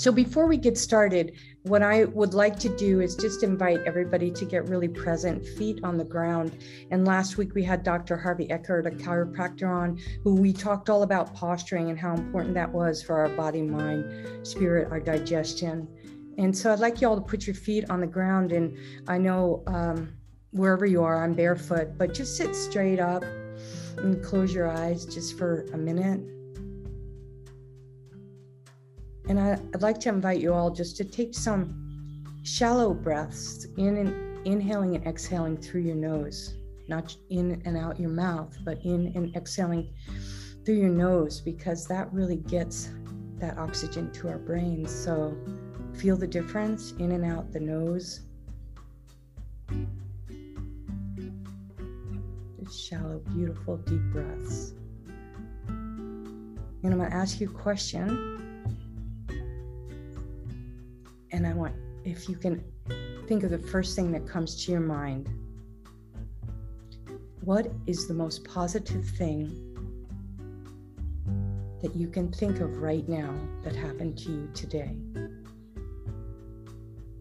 So before we get started, what I would like to do is just invite everybody to get really present, feet on the ground. And last week we had Dr. Harvey Eckert, a chiropractor, on, who we talked all about posturing and how important that was for our body, mind, spirit, our digestion. And so I'd like you all to put your feet on the ground. And I know wherever you are, I'm barefoot, but just sit straight up and close your eyes just for a minute. And I'd like to invite you all just to take some shallow breaths, inhaling and exhaling through your nose, not in and out your mouth, but in and exhaling through your nose, because that really gets that oxygen to our brains. So feel the difference in and out the nose. Just shallow, beautiful, deep breaths. And I'm going to ask you a question. And I want, if you can think of the first thing that comes to your mind. What is the most positive thing that you can think of right now that happened to you today?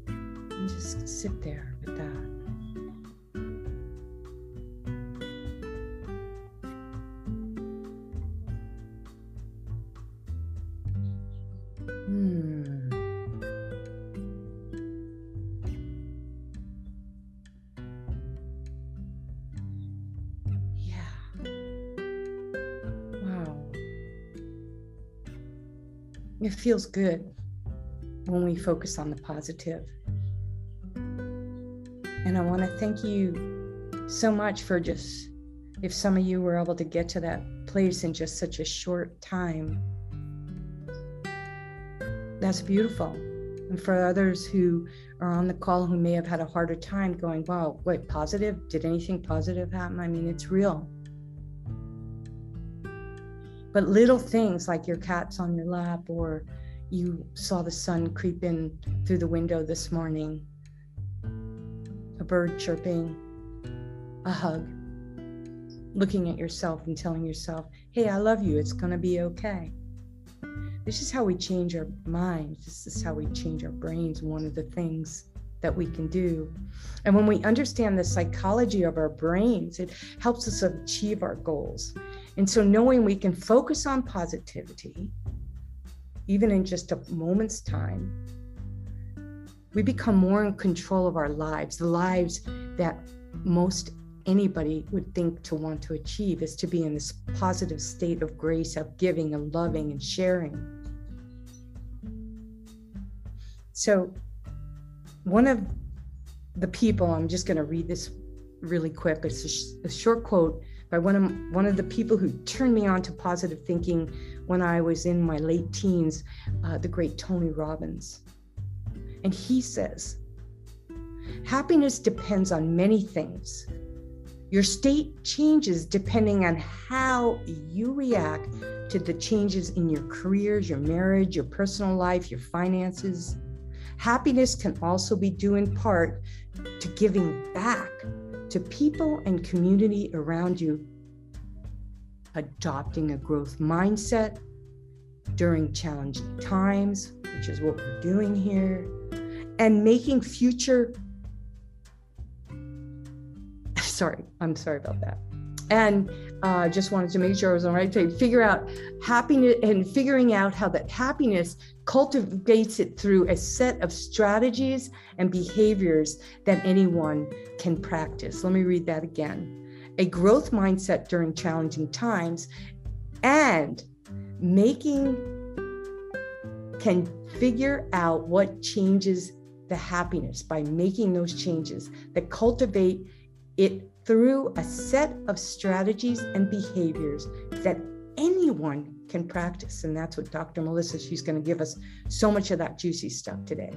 And just sit there with that. It feels good when we focus on the positive. And I want to thank you so much for just, if some of you were able to get to that place in just such a short time, that's beautiful. And for others who are on the call who may have had a harder time going, wow, wait, positive? Did anything positive happen? I mean, it's real. But little things like your cat's on your lap, or you saw the sun creep in through the window this morning, a bird chirping, a hug, looking at yourself and telling yourself, hey, I love you, it's gonna be okay. This is how we change our minds. This is how we change our brains. One of the things that we can do. And when we understand the psychology of our brains, it helps us achieve our goals. And so knowing we can focus on positivity, even in just a moment's time, we become more in control of our lives. The lives that most anybody would think to want to achieve is to be in this positive state of grace, of giving and loving and sharing. So one of the people, I'm just going to read this really quick. It's a short quote by one of the people who turned me on to positive thinking when I was in my late teens, the great Tony Robbins. And he says, happiness depends on many things. Your state changes depending on how you react to the changes in your careers, your marriage, your personal life, your finances. Happiness can also be due in part to giving back to people and community around you, adopting a growth mindset during challenging times, which is what we're doing here, and making future, I'm sorry about that. And just wanted to make sure I was on the right page. Figure out happiness and figuring out how that happiness cultivates it through a set of strategies and behaviors that anyone can practice. Let me read that again. A growth mindset during challenging times, and can figure out what changes the happiness by making those changes that cultivate it through a set of strategies and behaviors that anyone can practice. And that's what Dr. Melissa, she's going to give us so much of that juicy stuff today.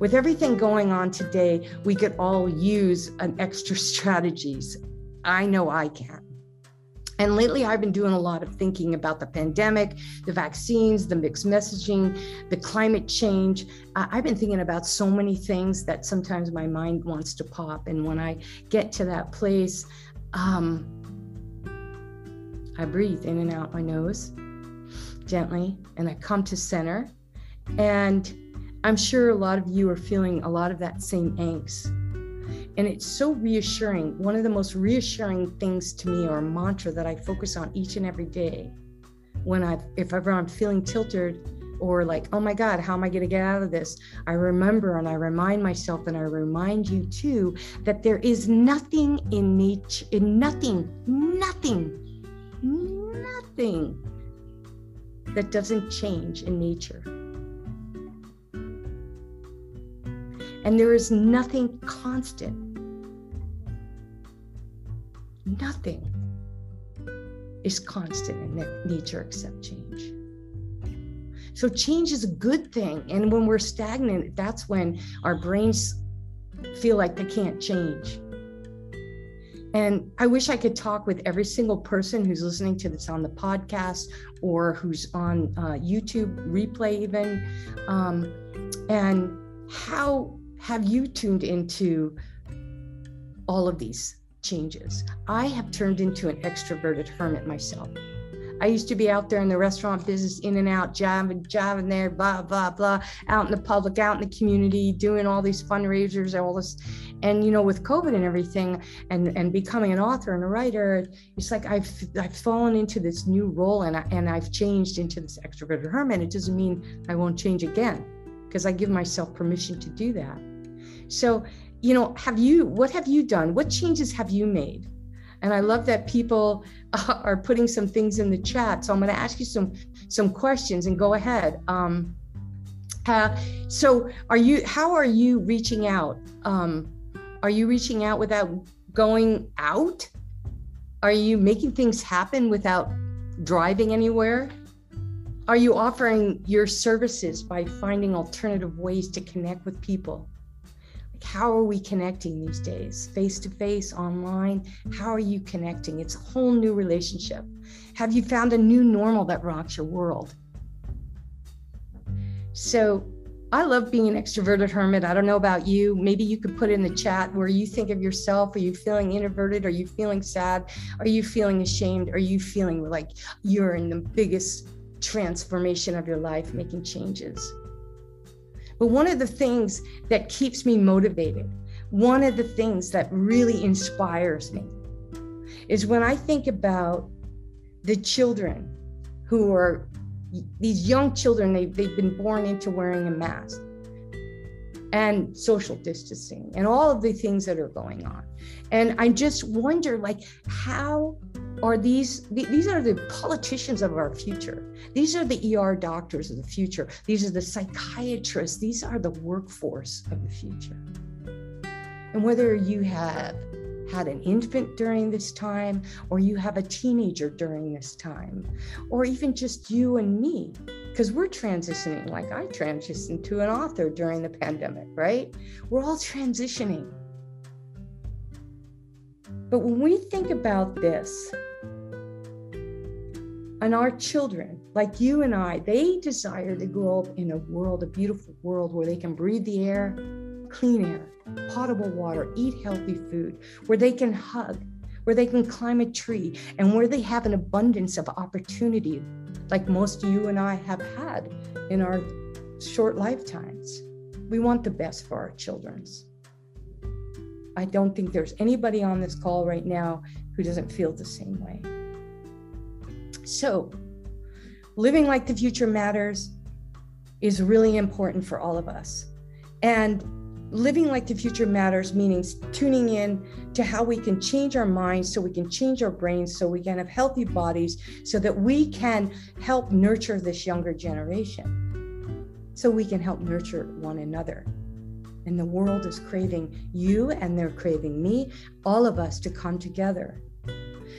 With everything going on today, we could all use an extra strategies. I know I can. And lately, I've been doing a lot of thinking about the pandemic, the vaccines, the mixed messaging, the climate change. I've been thinking about so many things that sometimes my mind wants to pop. And when I get to that place, I breathe in and out my nose gently, and I come to center. And I'm sure a lot of you are feeling a lot of that same angst. And it's so reassuring. One of the most reassuring things to me, or a mantra that I focus on each and every day, if ever I'm feeling tilted or like, oh my God, how am I going to get out of this? I remember and I remind myself, and I remind you too, that there is nothing in nature, nothing that doesn't change in nature. And there is nothing constant. Nothing is constant in nature except change. So change is a good thing. And when we're stagnant, that's when our brains feel like they can't change. And I wish I could talk with every single person who's listening to this on the podcast or who's on YouTube replay even. And how have you tuned into all of these changes? I have turned into an extroverted hermit myself. I used to be out there in the restaurant business, in and out, jabbing there, blah, blah, blah, out in the public, out in the community, doing all these fundraisers, all this. And, you know, with COVID and everything, and becoming an author and a writer, it's like I've fallen into this new role, and I've changed into this extroverted hermit. It doesn't mean I won't change again, because I give myself permission to do that. So, you know, what have you done? What changes have you made? And I love that people are putting some things in the chat. So I'm going to ask you some questions, and go ahead. So how are you reaching out? Are you reaching out without going out? Are you making things happen without driving anywhere? Are you offering your services by finding alternative ways to connect with people? How are we connecting these days? Face to face, online? How are you connecting? It's a whole new relationship. Have you found a new normal that rocks your world? So I love being an extroverted hermit. I don't know about you. Maybe you could put in the chat where you think of yourself. Are you feeling introverted? Are you feeling sad? Are you feeling ashamed? Are you feeling like you're in the biggest transformation of your life, making changes? But one of the things that keeps me motivated, one of the things that really inspires me, is when I think about the children who are these young children. They've been born into wearing a mask and social distancing and all of the things that are going on. And I just wonder, like, how are these are the politicians of our future. These are the ER doctors of the future. These are the psychiatrists. These are the workforce of the future. And whether you have had an infant during this time, or you have a teenager during this time, or even just you and me, because we're transitioning, like I transitioned to an author during the pandemic, right? We're all transitioning. But when we think about this, and our children, like you and I, they desire to grow up in a world, a beautiful world where they can breathe the air, clean air, potable water, eat healthy food, where they can hug, where they can climb a tree, and where they have an abundance of opportunity, like most of you and I have had in our short lifetimes. We want the best for our children. I don't think there's anybody on this call right now who doesn't feel the same way. So, living like the future matters is really important for all of us. And living like the future matters, meaning tuning in to how we can change our minds, so we can change our brains, so we can have healthy bodies, so that we can help nurture this younger generation, so we can help nurture one another. And the world is craving you, and they're craving me, all of us, to come together.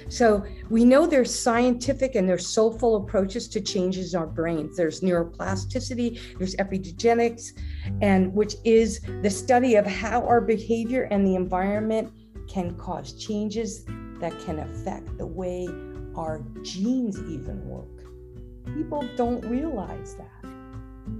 So we know there's scientific and there's soulful approaches to changes in our brains. There's neuroplasticity, there's epigenetics, and which is the study of how our behavior and the environment can cause changes that can affect the way our genes even work. People don't realize that.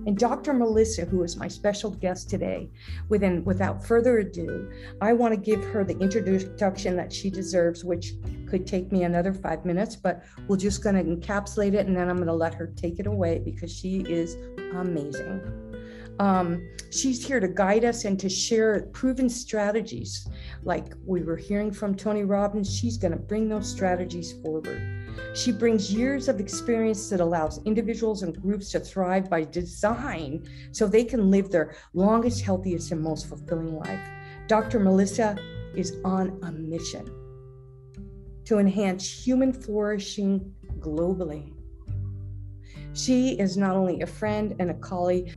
And Dr. Melissa, who is my special guest today, without further ado, I want to give her the introduction that she deserves, which could take me another 5 minutes, but we're just going to encapsulate it, and then I'm going to let her take it away because she is amazing. She's here to guide us and to share proven strategies. Like we were hearing from Tony Robbins, she's going to bring those strategies forward. She brings years of experience that allows individuals and groups to thrive by design so they can live their longest, healthiest, and most fulfilling life. Dr. Melissa is on a mission to enhance human flourishing globally. She is not only a friend and a colleague.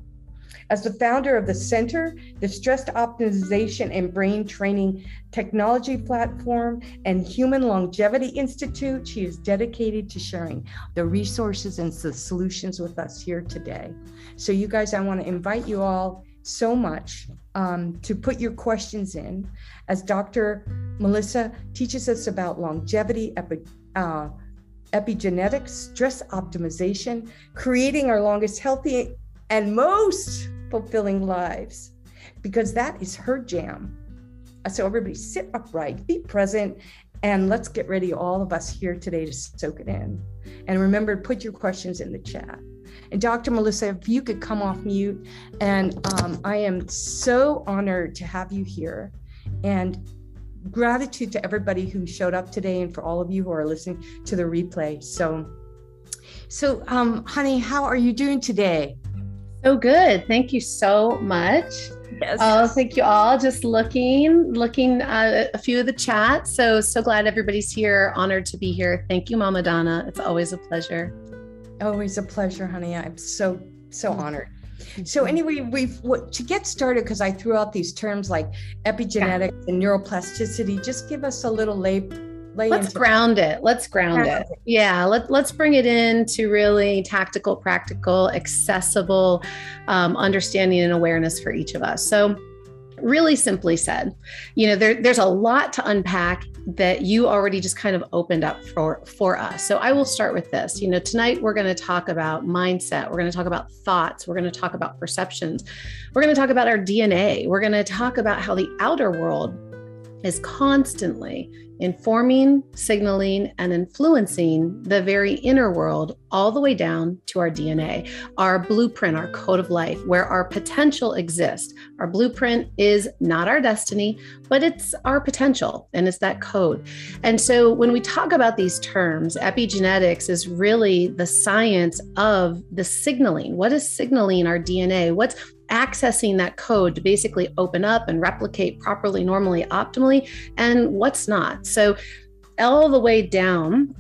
As the founder of the Center, the Stress Optimization and Brain Training Technology Platform, and Human Longevity Institute, she is dedicated to sharing the resources and the solutions with us here today. So you guys, I want to invite you all so much to put your questions in as Dr. Melissa teaches us about longevity, epigenetics, stress optimization, creating our longest, healthy, and most fulfilling lives, because that is her jam. So everybody sit upright, be present, and let's get ready, all of us here today, to soak it in. And remember, put your questions in the chat. And Dr. Melissa, if you could come off mute, and I am so honored to have you here, and gratitude to everybody who showed up today and for all of you who are listening to the replay. So honey, how are you doing today? So good. Thank you so much. Yes. Oh, thank you all. Just looking at a few of the chats. So glad everybody's here. Honored to be here. Thank you, Mama Donna. It's always a pleasure. Always a pleasure, honey. I'm so honored. So anyway, to get started, because I threw out these terms like epigenetics and neuroplasticity, just give us a little Let's ground it. Yeah. Let's bring it into really tactical, practical, accessible understanding and awareness for each of us. So really simply said, there's a lot to unpack that you already just kind of opened up for us. So I will start with this. Tonight we're going to talk about mindset. We're going to talk about thoughts. We're going to talk about perceptions. We're going to talk about our DNA. We're going to talk about how the outer world is constantly informing, signaling, and influencing the very inner world, all the way down to our DNA, our blueprint, our code of life, where our potential exists. Our blueprint is not our destiny, but it's our potential, and it's that code. And so when we talk about these terms, epigenetics is really the science of the signaling. What is signaling our DNA? What's accessing that code to basically open up and replicate properly, normally, optimally, and what's not. So all the way down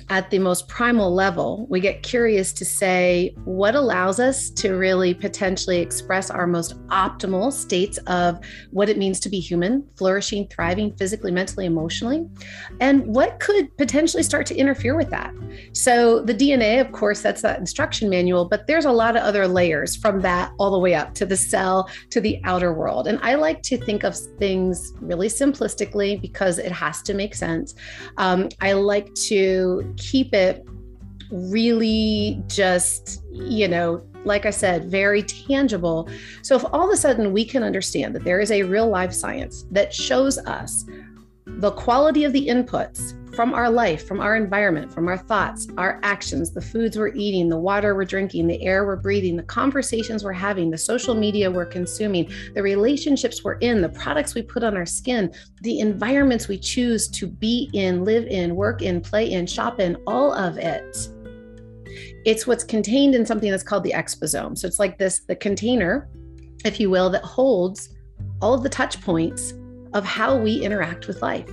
at the most primal level, we get curious to say what allows us to really potentially express our most optimal states of what it means to be human, flourishing, thriving, physically, mentally, emotionally, and what could potentially start to interfere with that. So the DNA, of course, that's that instruction manual, but there's a lot of other layers from that all the way up to the cell, to the outer world. And I like to think of things really simplistically because it has to make sense. I like to keep it really just, like I said, very tangible. So if all of a sudden we can understand that there is a real life science that shows us the quality of the inputs from our life, from our environment, from our thoughts, our actions, the foods we're eating, the water we're drinking, the air we're breathing, the conversations we're having, the social media we're consuming, the relationships we're in, the products we put on our skin, the environments we choose to be in, live in, work in, play in, shop in, all of it. It's what's contained in something that's called the exposome. So it's like the container, if you will, that holds all of the touch points of how we interact with life.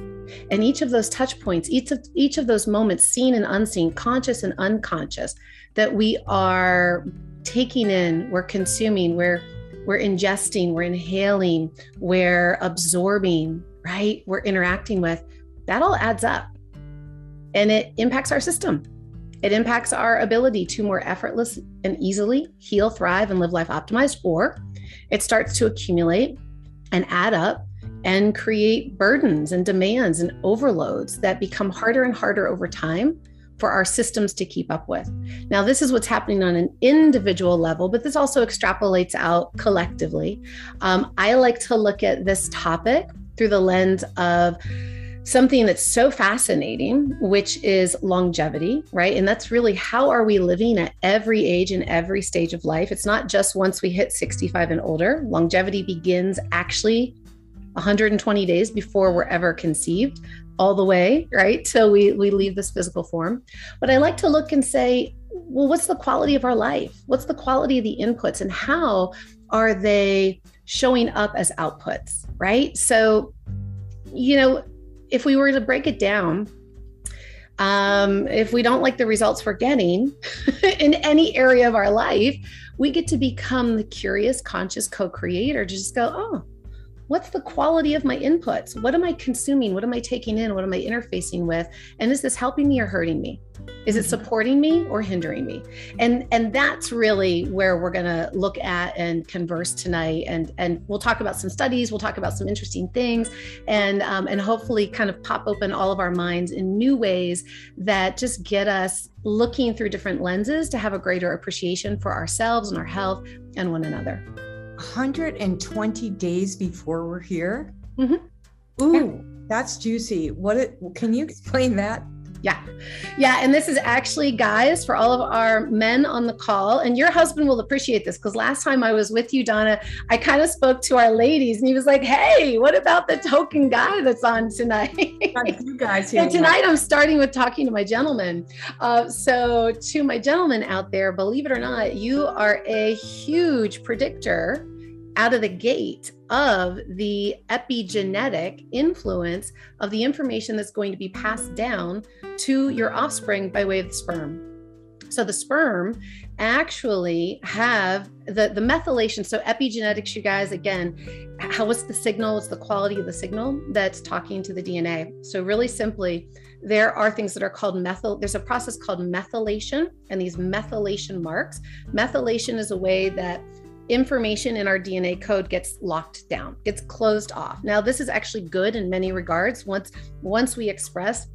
And each of those touch points, each of those moments, seen and unseen, conscious and unconscious, that we are taking in, we're consuming, we're ingesting, we're inhaling, we're absorbing, right? We're interacting with, that all adds up. And it impacts our system. It impacts our ability to more effortless and easily heal, thrive, and live life optimized, or it starts to accumulate and add up and create burdens and demands and overloads that become harder and harder over time for our systems to keep up with. Now, this is what's happening on an individual level, but this also extrapolates out collectively. I like to look at this topic through the lens of something that's so fascinating, which is longevity, right? And that's really how are we living at every age and every stage of life? It's not just once we hit 65 and older. Longevity begins actually 120 days before we're ever conceived, all the way, right? So we leave this physical form. But I like to look and say, well, what's the quality of our life? What's the quality of the inputs, and how are they showing up as outputs, right? So, if we were to break it down, if we don't like the results we're getting in any area of our life, we get to become the curious, conscious co-creator to just go, oh, what's the quality of my inputs? What am I consuming? What am I taking in? What am I interfacing with? And is this helping me or hurting me? Is it supporting me or hindering me? And that's really where we're going to look at and converse tonight. And we'll talk about some studies. We'll talk about some interesting things, and hopefully kind of pop open all of our minds in new ways that just get us looking through different lenses to have a greater appreciation for ourselves and our health and one another. 120 days before we're here. Mm-hmm. Ooh, yeah. That's juicy. Can you explain that? Yeah. And this is actually, guys, for all of our men on the call, and your husband will appreciate this, because last time I was with you, Donna, I kind of spoke to our ladies and he was like, hey, what about the token guy that's on tonight? You guys here. And tonight I'm starting with talking to my gentlemen. So to my gentlemen out there, believe it or not, you are a huge predictor out of the gate of the epigenetic influence of the information that's going to be passed down to your offspring by way of the sperm. So the sperm actually have the methylation. So epigenetics, you guys, again, what's the signal? What's the quality of the signal that's talking to the DNA? So really simply, there are things that are called there's a process called methylation, and these methylation marks. Methylation is a way that information in our DNA code gets locked down, gets closed off. Now, this is actually good in many regards. Once we express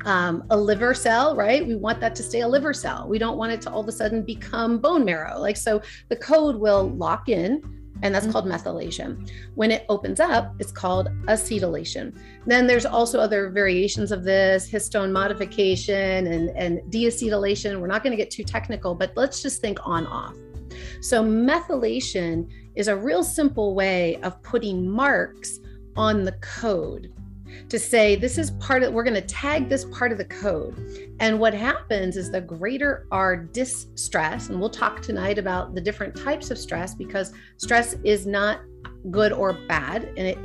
a liver cell, right? We want that to stay a liver cell. We don't want it to all of a sudden become bone marrow. So the code will lock in, and that's called methylation. When it opens up, it's called acetylation. Then there's also other variations of this, histone modification and deacetylation. We're not going to get too technical, but let's just think on-off. So methylation is a real simple way of putting marks on the code to say, this is we're going to tag this part of the code. And what happens is the greater our distress, and we'll talk tonight about the different types of stress, because stress is not good or bad, and it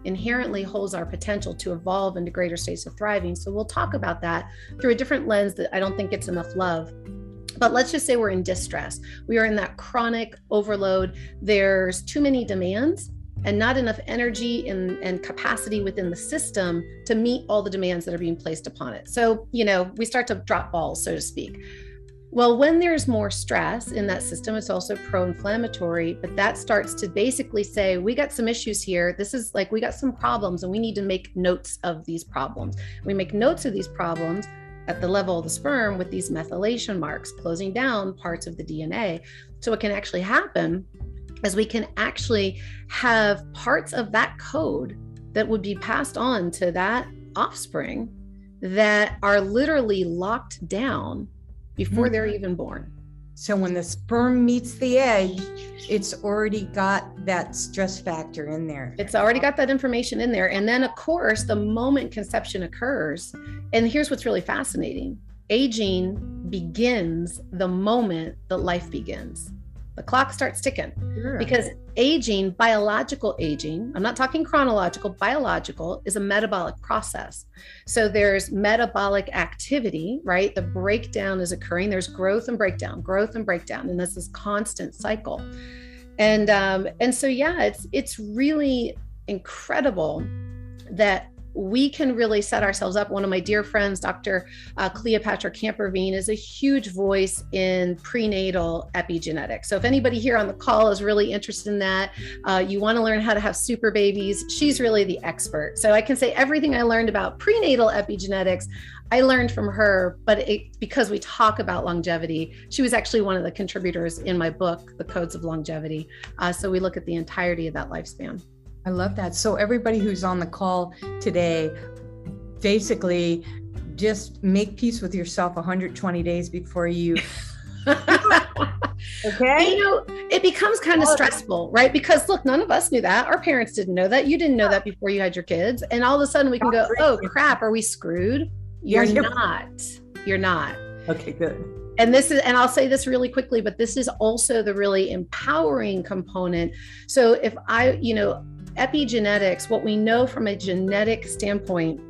inherently holds our potential to evolve into greater states of thriving. So we'll talk about that through a different lens that I don't think gets enough love. But let's just say we're in distress. We are in that chronic overload. There's too many demands and not enough energy and capacity within the system to meet all the demands that are being placed upon it. So, we start to drop balls, so to speak. Well, when there's more stress in that system, it's also pro-inflammatory, but that starts to basically say, we got some issues here. This is like, we got some problems and we need to make notes of these problems. We make notes of these problems at the level of the sperm with these methylation marks, closing down parts of the DNA. So what can actually happen is we can actually have parts of that code that would be passed on to that offspring that are literally locked down before they're even born. So when the sperm meets the egg, it's already got that stress factor in there. It's already got that information in there. And then, of course, the moment conception occurs, and here's what's really fascinating, aging begins the moment that life begins. The clock starts ticking. Sure. Because aging, biological aging, I'm not talking chronological, biological is a metabolic process. So there's metabolic activity, right? The breakdown is occurring. There's growth and breakdown. And that's this constant cycle. And so, yeah, it's really incredible that we can really set ourselves up. One of my dear friends, Dr. Cleopatra Camperveen, is a huge voice in prenatal epigenetics. So if anybody here on the call is really interested in that, you want to learn how to have super babies, she's really the expert. So I can say everything I learned about prenatal epigenetics, I learned from her, but because we talk about longevity, she was actually one of the contributors in my book, The Codes of Longevity. So we look at the entirety of that lifespan. I love that. So everybody who's on the call today, basically just make peace with yourself 120 days before you. Okay. You know, it becomes kind of stressful, right? Because look, none of us knew that. Our parents didn't know that. You didn't know that before you had your kids. And all of a sudden we can go, oh crap, are we screwed? You're not. You're not. Okay, good. And this is, and I'll say this really quickly, but this is also the really empowering component. So if epigenetics, what we know from a genetic standpoint,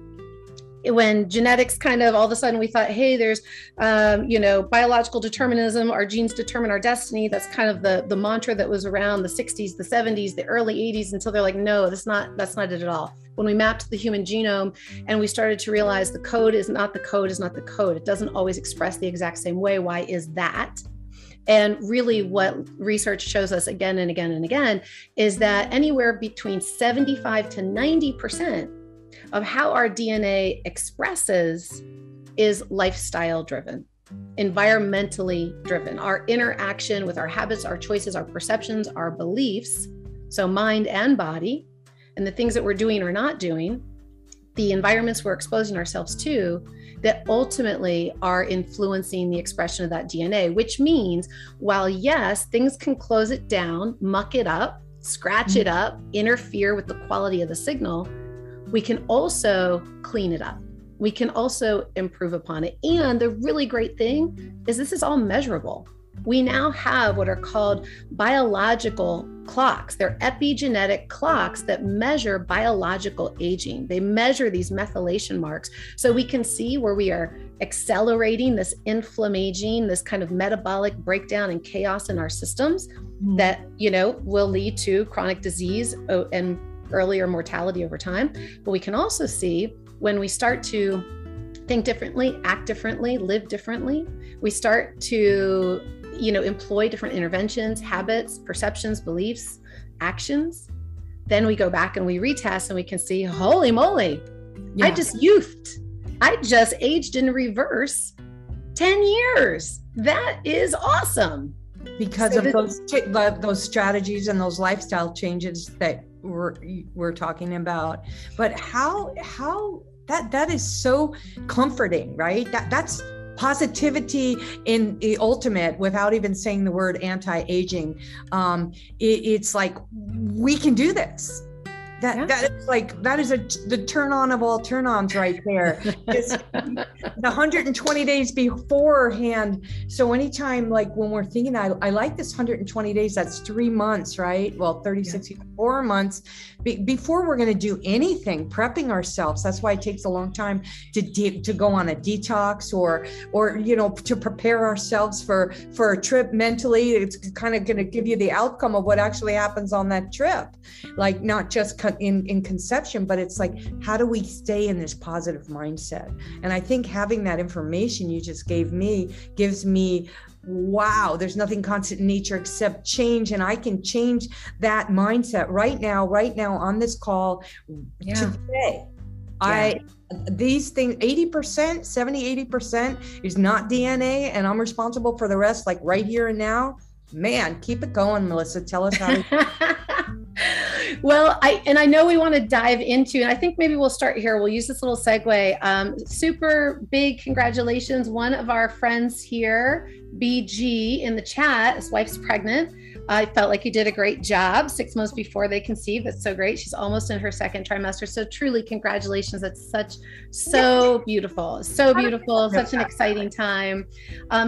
when genetics kind of all of a sudden we thought, hey, there's, biological determinism, our genes determine our destiny. That's kind of the mantra that was around the 60s, the 70s, the early 80s, until they're like, no, that's not it at all. When we mapped the human genome and we started to realize the code is not the code. It doesn't always express the exact same way. Why is that? And really what research shows us again and again and again is that anywhere between 75 to 90% of how our DNA expresses is lifestyle driven, environmentally driven. Our interaction with our habits, our choices, our perceptions, our beliefs, so mind and body, and the things that we're doing or not doing, the environments we're exposing ourselves to, that ultimately are influencing the expression of that DNA, which means while yes, things can close it down, muck it up, scratch it up, interfere with the quality of the signal, we can also clean it up. We can also improve upon it. And the really great thing is this is all measurable. We now have what are called biological clocks. They're epigenetic clocks that measure biological aging. They measure these methylation marks. So we can see where we are accelerating this inflammation, this kind of metabolic breakdown and chaos in our systems that, will lead to chronic disease and earlier mortality over time. But we can also see when we start to think differently, act differently, live differently, we start to, employ different interventions, habits, perceptions, beliefs, actions. Then we go back and we retest and we can see, holy moly, yeah. I just aged in reverse 10 years. That is awesome. Because of those strategies and those lifestyle changes that we're talking about. But how that is so comforting, right? That's positivity in the ultimate, without even saying the word anti-aging. It's like, we can do this. That is the turn on of all turn ons right there. It's the 120 days beforehand. So anytime, like when we're thinking, I like this 120 days, that's 3 months, right? Well, 4 months before we're going to do anything, prepping ourselves. That's why it takes a long time to go on a detox or, to prepare ourselves for a trip mentally. It's kind of going to give you the outcome of what actually happens on that trip. Like not just in conception, but it's like, how do we stay in this positive mindset? And I think having that information you just gave me gives me, wow, there's nothing constant in nature except change. And I can change that mindset right now on this call today. Yeah. These things, 80%, 70, 80% is not DNA, and I'm responsible for the rest, like right here and now. Man, keep it going, Melissa. Tell us how to. Well, I know we want to dive into, and I think maybe we'll start here. We'll use this little segue. Super big congratulations. One of our friends here, BG, in the chat, his wife's pregnant. I felt like you did a great job 6 months before they conceived. That's so great. She's almost in her second trimester. So truly congratulations. That's so beautiful. So beautiful. Such an exciting time.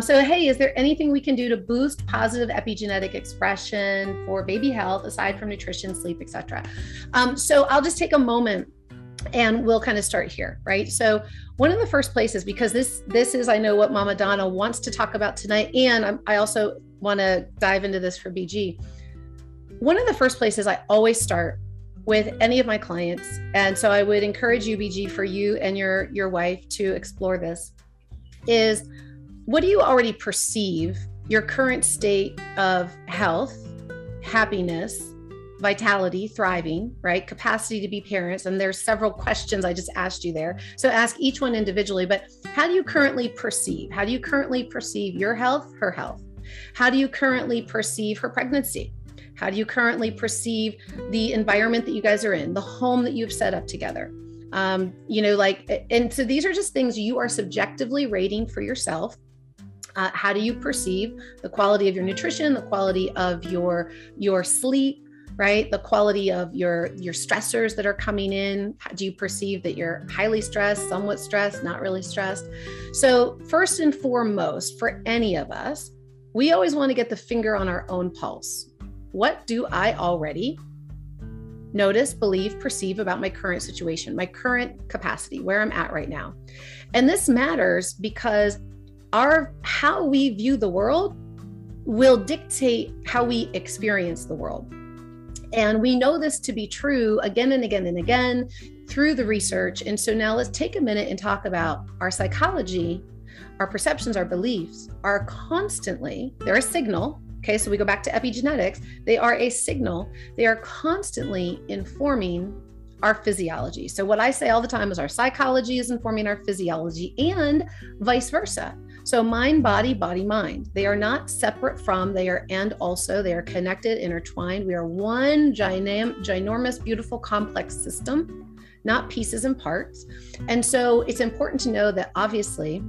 So, hey, is there anything we can do to boost positive epigenetic expression for baby health aside from nutrition, sleep, etc.? So I'll just take a moment and we'll kind of start here, right? So one of the first places, because this is, I know, what Mama Donna wants to talk about tonight, and I also want to dive into this for BG. One of the first places I always start with any of my clients, and so I would encourage you, BG, for you and your wife to explore this, is what do you already perceive your current state of health, happiness, vitality, thriving, right? Capacity to be parents. And there's several questions I just asked you there. So ask each one individually, but how do you currently perceive? How do you currently perceive your health, her health? How do you currently perceive her pregnancy? How do you currently perceive the environment that you guys are in, the home that you've set up together? And so these are just things you are subjectively rating for yourself. How do you perceive the quality of your nutrition, the quality of your sleep, right? The quality of your stressors that are coming in. How do you perceive that you're highly stressed, somewhat stressed, not really stressed? So first and foremost, for any of us, we always want to get the finger on our own pulse. What do I already notice, believe, perceive about my current situation, my current capacity, where I'm at right now? And this matters because how we view the world will dictate how we experience the world. And we know this to be true again and again and again through the research. And so now let's take a minute and talk about our psychology, our perceptions, our beliefs are constantly, they're a signal. Okay, so we go back to epigenetics. They are a signal. They are constantly informing our physiology. So what I say all the time is our psychology is informing our physiology and vice versa. So mind, body, body, mind. They are not separate from, they are connected, intertwined. We are one ginormous, beautiful, complex system, not pieces and parts. And so it's important to know that obviously,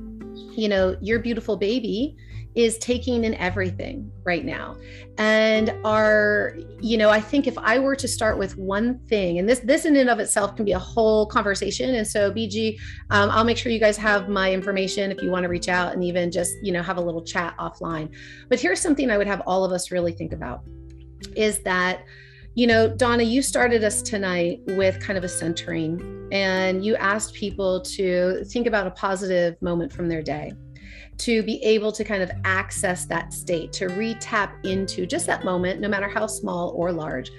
your beautiful baby is taking in everything right now. And I think if I were to start with one thing, and this in and of itself can be a whole conversation. And so BG, I'll make sure you guys have my information if you want to reach out and even just, have a little chat offline. But here's something I would have all of us really think about is that, Donna, you started us tonight with kind of a centering, and you asked people to think about a positive moment from their day, to be able to kind of access that state, to re-tap into just that moment, no matter how small or large.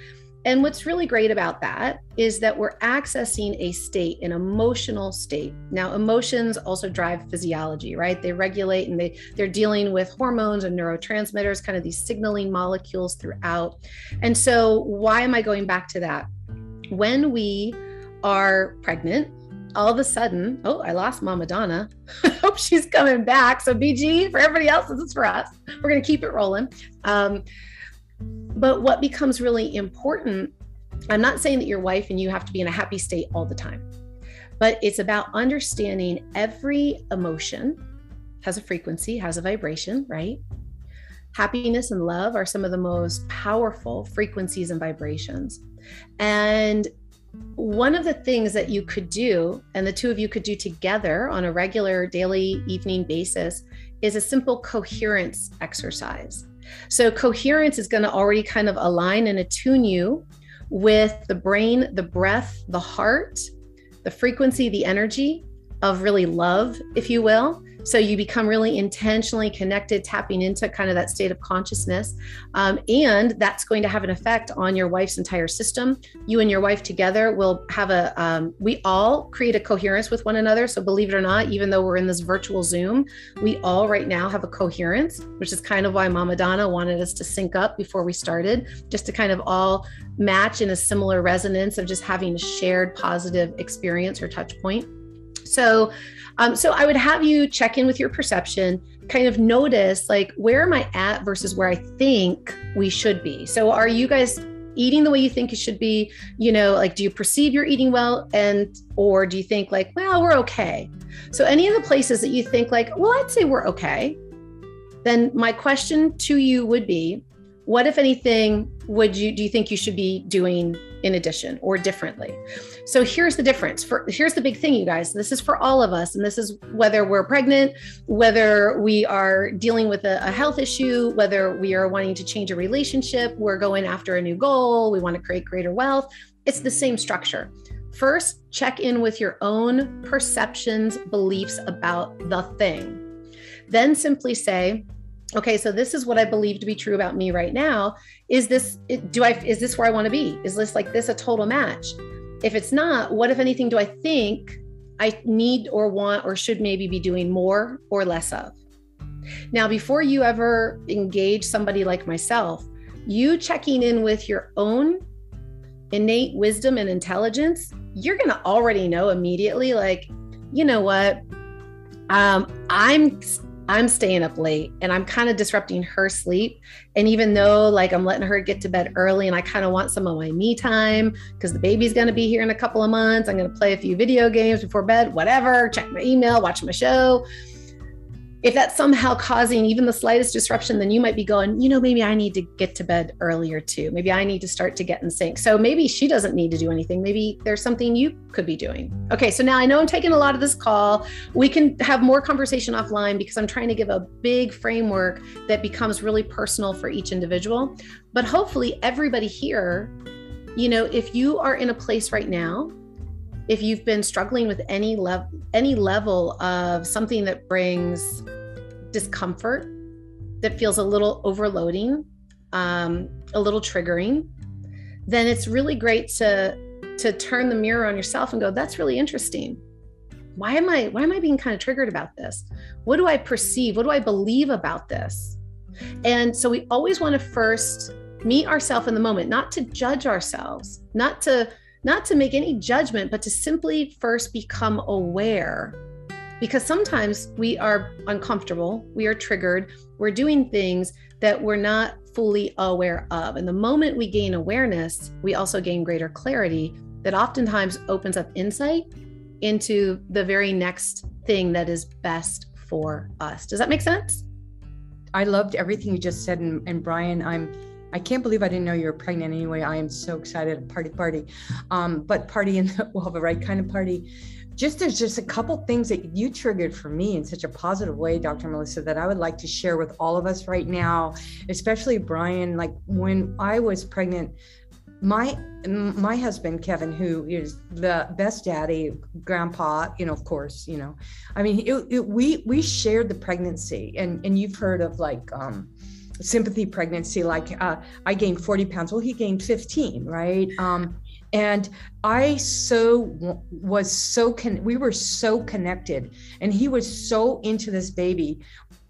And what's really great about that is that we're accessing a state, an emotional state. Now, emotions also drive physiology, right? They regulate and they're dealing with hormones and neurotransmitters, kind of these signaling molecules throughout. And so why am I going back to that? When we are pregnant, all of a sudden, I lost Mama Donna. I hope she's coming back. So BG, for everybody else, this is for us. We're going to keep it rolling. But what becomes really important, I'm not saying that your wife and you have to be in a happy state all the time, but it's about understanding every emotion has a frequency, has a vibration, right? Happiness and love are some of the most powerful frequencies and vibrations. And one of the things that you could do, and the two of you could do together on a regular daily evening basis, is a simple coherence exercise. So coherence is going to already kind of align and attune you with the brain, the breath, the heart, the frequency, the energy of really love, if you will. So you become really intentionally connected, tapping into kind of that state of consciousness. And that's going to have an effect on your wife's entire system. You and your wife together will have we all create a coherence with one another. So believe it or not, even though we're in this virtual Zoom, we all right now have a coherence, which is kind of why Mama Donna wanted us to sync up before we started, just to kind of all match in a similar resonance of just having a shared positive experience or touch point. So I would have you check in with your perception, kind of notice like, where am I at versus where I think we should be? So are you guys eating the way you think you should be? Do you perceive you're eating well? Or do you think like, well, we're okay? So any of the places that you think like, well, I'd say we're okay. Then my question to you would be, what, if anything, do you think you should be doing in addition or differently? So here's the difference. Here's the big thing, you guys. This is for all of us. And this is whether we're pregnant, whether we are dealing with a health issue, whether we are wanting to change a relationship, we're going after a new goal, we want to create greater wealth. It's the same structure. First, check in with your own perceptions, beliefs about the thing. Then simply say, okay, so this is what I believe to be true about me right now. Is this where I want to be? Is this a total match? If it's not, what, if anything, do I think I need or want or should maybe be doing more or less of? Now, before you ever engage somebody like myself, you checking in with your own innate wisdom and intelligence, you're going to already know immediately, like, you know what? I'm I'm staying up late and I'm kind of disrupting her sleep. And even though like I'm letting her get to bed early and I kind of want some of my me time because the baby's going to be here in a couple of months, I'm going to play a few video games before bed, whatever, check my email, watch my show. If that's somehow causing even the slightest disruption, then you might be going, maybe I need to get to bed earlier too. Maybe I need to start to get in sync. So maybe she doesn't need to do anything. Maybe there's something you could be doing. Okay, so now I know I'm taking a lot of this call. We can have more conversation offline because I'm trying to give a big framework that becomes really personal for each individual. But hopefully everybody here, if you are in a place right now, if you've been struggling with any level of something that brings discomfort, that feels a little overloading, a little triggering, then it's really great to turn the mirror on yourself and go, that's really interesting. Why am I being kind of triggered about this? What do I perceive? What do I believe about this? And so we always want to first meet ourselves in the moment, not to judge ourselves, not to make any judgment, but to simply first become aware. Because sometimes we are uncomfortable, we are triggered, we're doing things that we're not fully aware of. And the moment we gain awareness, we also gain greater clarity that oftentimes opens up insight into the very next thing that is best for us. Does that make sense? I loved everything you just said. And Brian, I can't believe I didn't know you were pregnant anyway. I am so excited. Party. But party we'll have the right kind of party. There's just a couple things that you triggered for me in such a positive way, Dr. Melissa, that I would like to share with all of us right now, especially Brian. Like when I was pregnant, my husband, Kevin, who is the best daddy, grandpa, of course, I mean, we shared the pregnancy and you've heard of like, sympathy pregnancy, like I gained 40 pounds. Well, he gained 15, right? And we were so connected and he was so into this baby.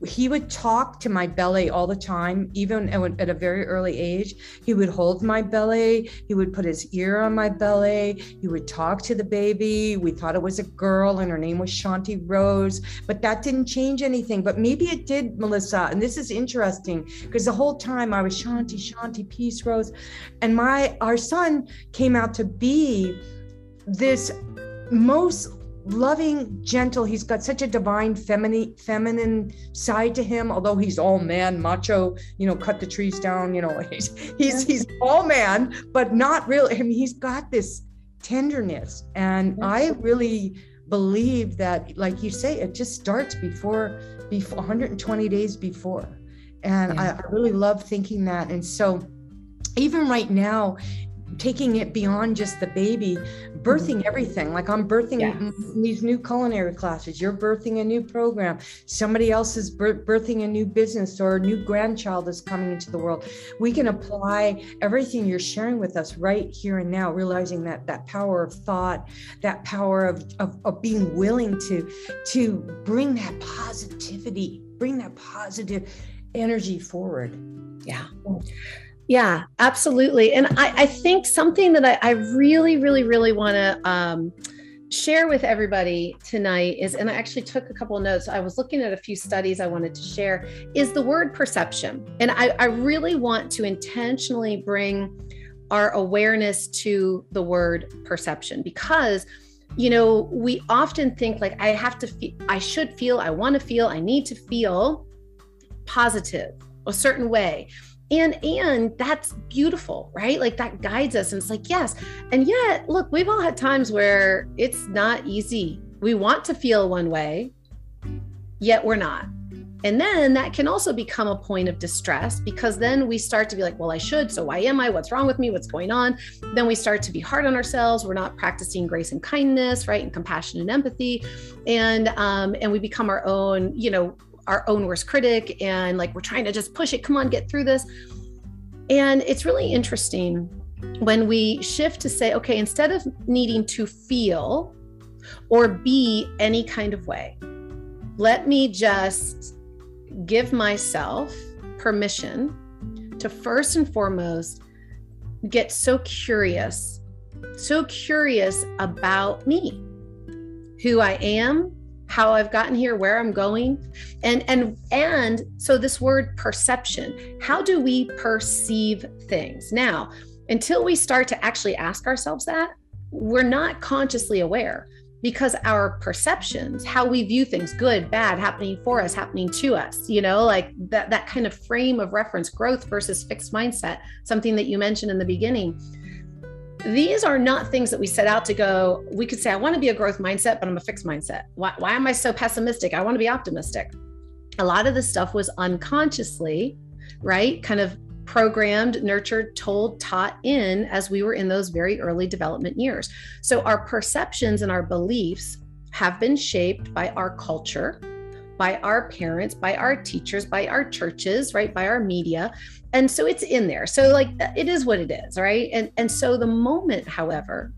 He would talk to my belly all the time, even at a very early age. He would hold my belly. He would put his ear on my belly. He would talk to the baby. We thought it was a girl and her name was Shanti Rose, but that didn't change anything. But maybe it did, Melissa. And this is interesting because the whole time I was Shanti, Peace, Rose. And our son came out to be this most loving, gentle. He's got such a divine feminine side to him, although he's all man, macho, cut the trees down, he's all man, but not really. I mean, he's got this tenderness. And I really believe that, like you say, it just starts before 120 days before. And I really love thinking that. And so even right now, taking it beyond just the baby, birthing everything. Like I'm birthing these new culinary classes. You're birthing a new program. Somebody else is birthing a new business, or a new grandchild is coming into the world. We can apply everything you're sharing with us right here and now, realizing that power of thought, that power of being willing to bring that positivity, bring that positive energy forward. Yeah, absolutely. And I think something that I really, really, really want to share with everybody tonight is, and I actually took a couple of notes. I was looking at a few studies I wanted to share, is the word perception. And I really want to intentionally bring our awareness to the word perception, because we often think like I should feel, I want to feel, I need to feel positive a certain way. And that's beautiful, right? Like that guides us. And it's like, yes. And yet, look, we've all had times where it's not easy. We want to feel one way, yet we're not. And then that can also become a point of distress, because then we start to be like, well, I should. So why am I? What's wrong with me? What's going on? Then we start to be hard on ourselves. We're not practicing grace and kindness, right? And compassion and empathy. And we become our own, our own worst critic, and like we're trying to just push it. Come on, get through this. And it's really interesting when we shift to say, okay, instead of needing to feel or be any kind of way, let me just give myself permission to first and foremost get so curious about me, who I am, how I've gotten here, where I'm going. And so this word perception, how do we perceive things? Now, until we start to actually ask ourselves that, we're not consciously aware, because our perceptions, how we view things, good, bad, happening for us, happening to us, like that kind of frame of reference, growth versus fixed mindset, something that you mentioned in the beginning. These are not things that we set out to go. We could say, I want to be a growth mindset, but I'm a fixed mindset. Why am I so pessimistic? I want to be optimistic. A lot of this stuff was unconsciously, right? Kind of programmed, nurtured, told, taught in as we were in those very early development years. So our perceptions and our beliefs have been shaped by our culture, by our parents, by our teachers, by our churches, right? By our media. And so it's in there. So like, it is what it is, right? And so the moment, however,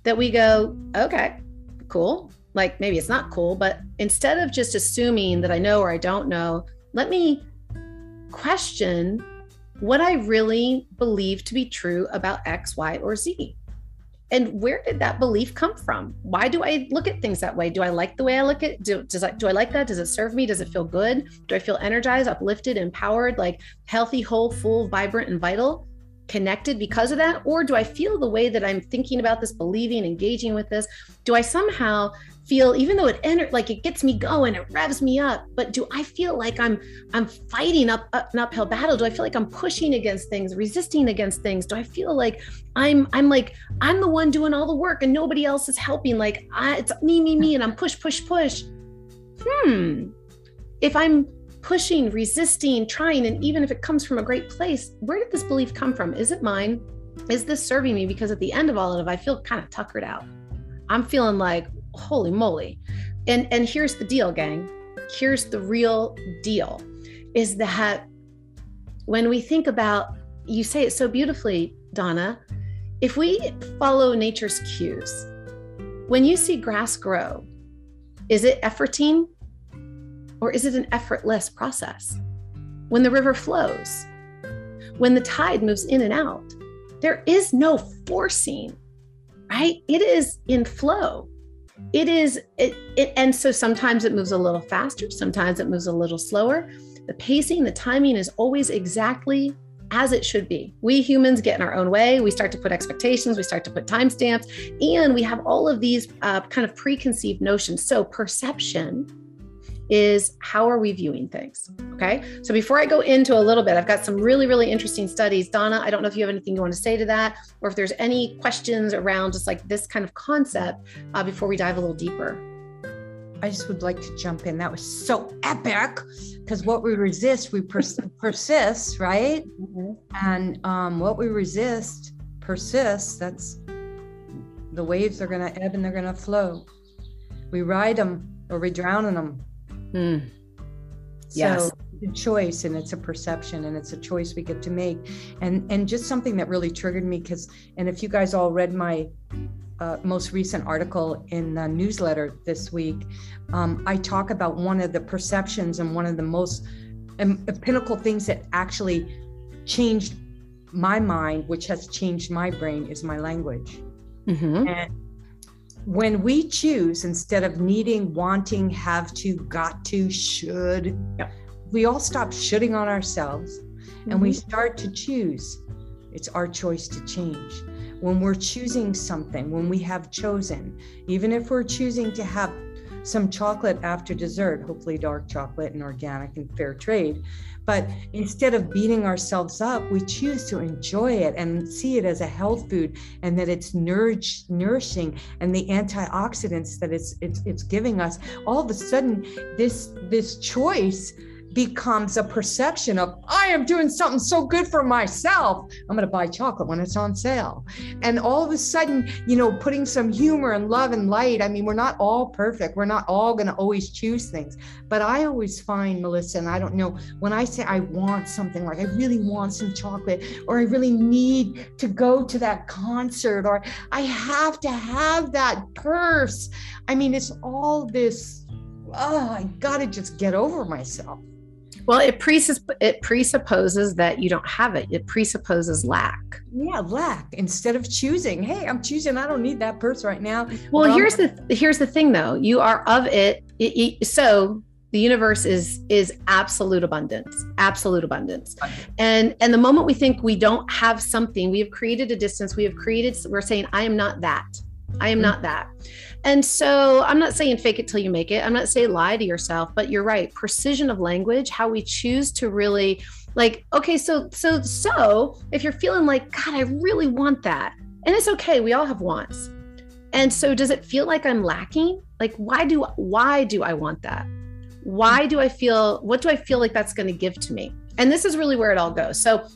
that we go, okay, cool. Like maybe it's not cool, but instead of just assuming that I know or I don't know, let me question what I really believe to be true about X, Y, or Z. And where did that belief come from? Why do I look at things that way? Do I like the way I look at it? Do I like that? Does it serve me? Does it feel good? Do I feel energized, uplifted, empowered, like healthy, whole, full, vibrant, and vital, connected because of that? Or do I feel the way that I'm thinking about this, believing, engaging with this? Do I somehow feel, even though it gets me going, it revs me up, but do I feel like I'm fighting up an uphill battle? Do I feel like I'm pushing against things, resisting against things? Do I feel like I'm the one doing all the work and nobody else is helping? Like it's me, and I'm push. If I'm pushing, resisting, trying, and even if it comes from a great place, where did this belief come from? Is it mine? Is this serving me? Because at the end of all of it, I feel kind of tuckered out. I'm feeling like, holy moly. And here's the deal, gang. Here's the real deal, is that when we think about, you say it so beautifully, Donna, if we follow nature's cues, when you see grass grow, is it efforting or is it an effortless process? When the river flows, when the tide moves in and out, there is no forcing, right? It is in flow. And so sometimes it moves a little faster, sometimes it moves a little slower. The pacing, the timing is always exactly as it should be. We humans get in our own way. We start to put expectations, we start to put timestamps, and we have all of these kind of preconceived notions. So perception is, how are we viewing things? Okay. So before I go into a little bit, I've got some really, really interesting studies. Donna, I don't know if you have anything you want to say to that, or if there's any questions around just like this kind of concept before we dive a little deeper. I just would like to jump in. That was so epic, because what we resist, we persist, right? Mm-hmm. And what we resist persists. That's, the waves are going to ebb and they're going to flow. We ride them or we drown in them. Yes. So it's a choice, and it's a perception, and it's a choice we get to make. And just something that really triggered me, and if you guys all read my most recent article in the newsletter this week, I talk about one of the perceptions and one of the most pinnacle things that actually changed my mind, which has changed my brain, is my language. Mm-hmm. And when we choose, instead of needing, wanting, have to, got to, should, we all stop shoulding on ourselves, and we start to choose. It's our choice to change. When we're choosing something, when we have chosen, even if we're choosing to have some chocolate after dessert, hopefully dark chocolate and organic and fair trade, but instead of beating ourselves up, we choose to enjoy it and see it as a health food, and that it's nourishing, and the antioxidants that it's giving us. All of a sudden, this choice becomes a perception of, I am doing something so good for myself, I'm going to buy chocolate when it's on sale. And all of a sudden, putting some humor and love and light. I mean, we're not all perfect. We're not all going to always choose things. But I always find, Melissa, and I don't know, when I say I want something, like I really want some chocolate, or I really need to go to that concert, or I have to have that purse. I mean, it's all this, I got to just get over myself. Well, it presupposes that you don't have it. It presupposes lack. Yeah, lack. Instead of choosing, hey, I'm choosing, I don't need that purse right now. Well, here's the thing though. You are of it So the universe is absolute abundance, absolute abundance. And the moment we think we don't have something, we have created a distance, we're saying, I am not that. I am not that. And so I'm not saying fake it till you make it. I'm not saying lie to yourself, but you're right. Precision of language, how we choose to really like, okay, so if you're feeling like, God, I really want that. And it's okay. We all have wants. And so does it feel like I'm lacking? Like, why do I want that? What do I feel like that's going to give to me? And this is really where it all goes. So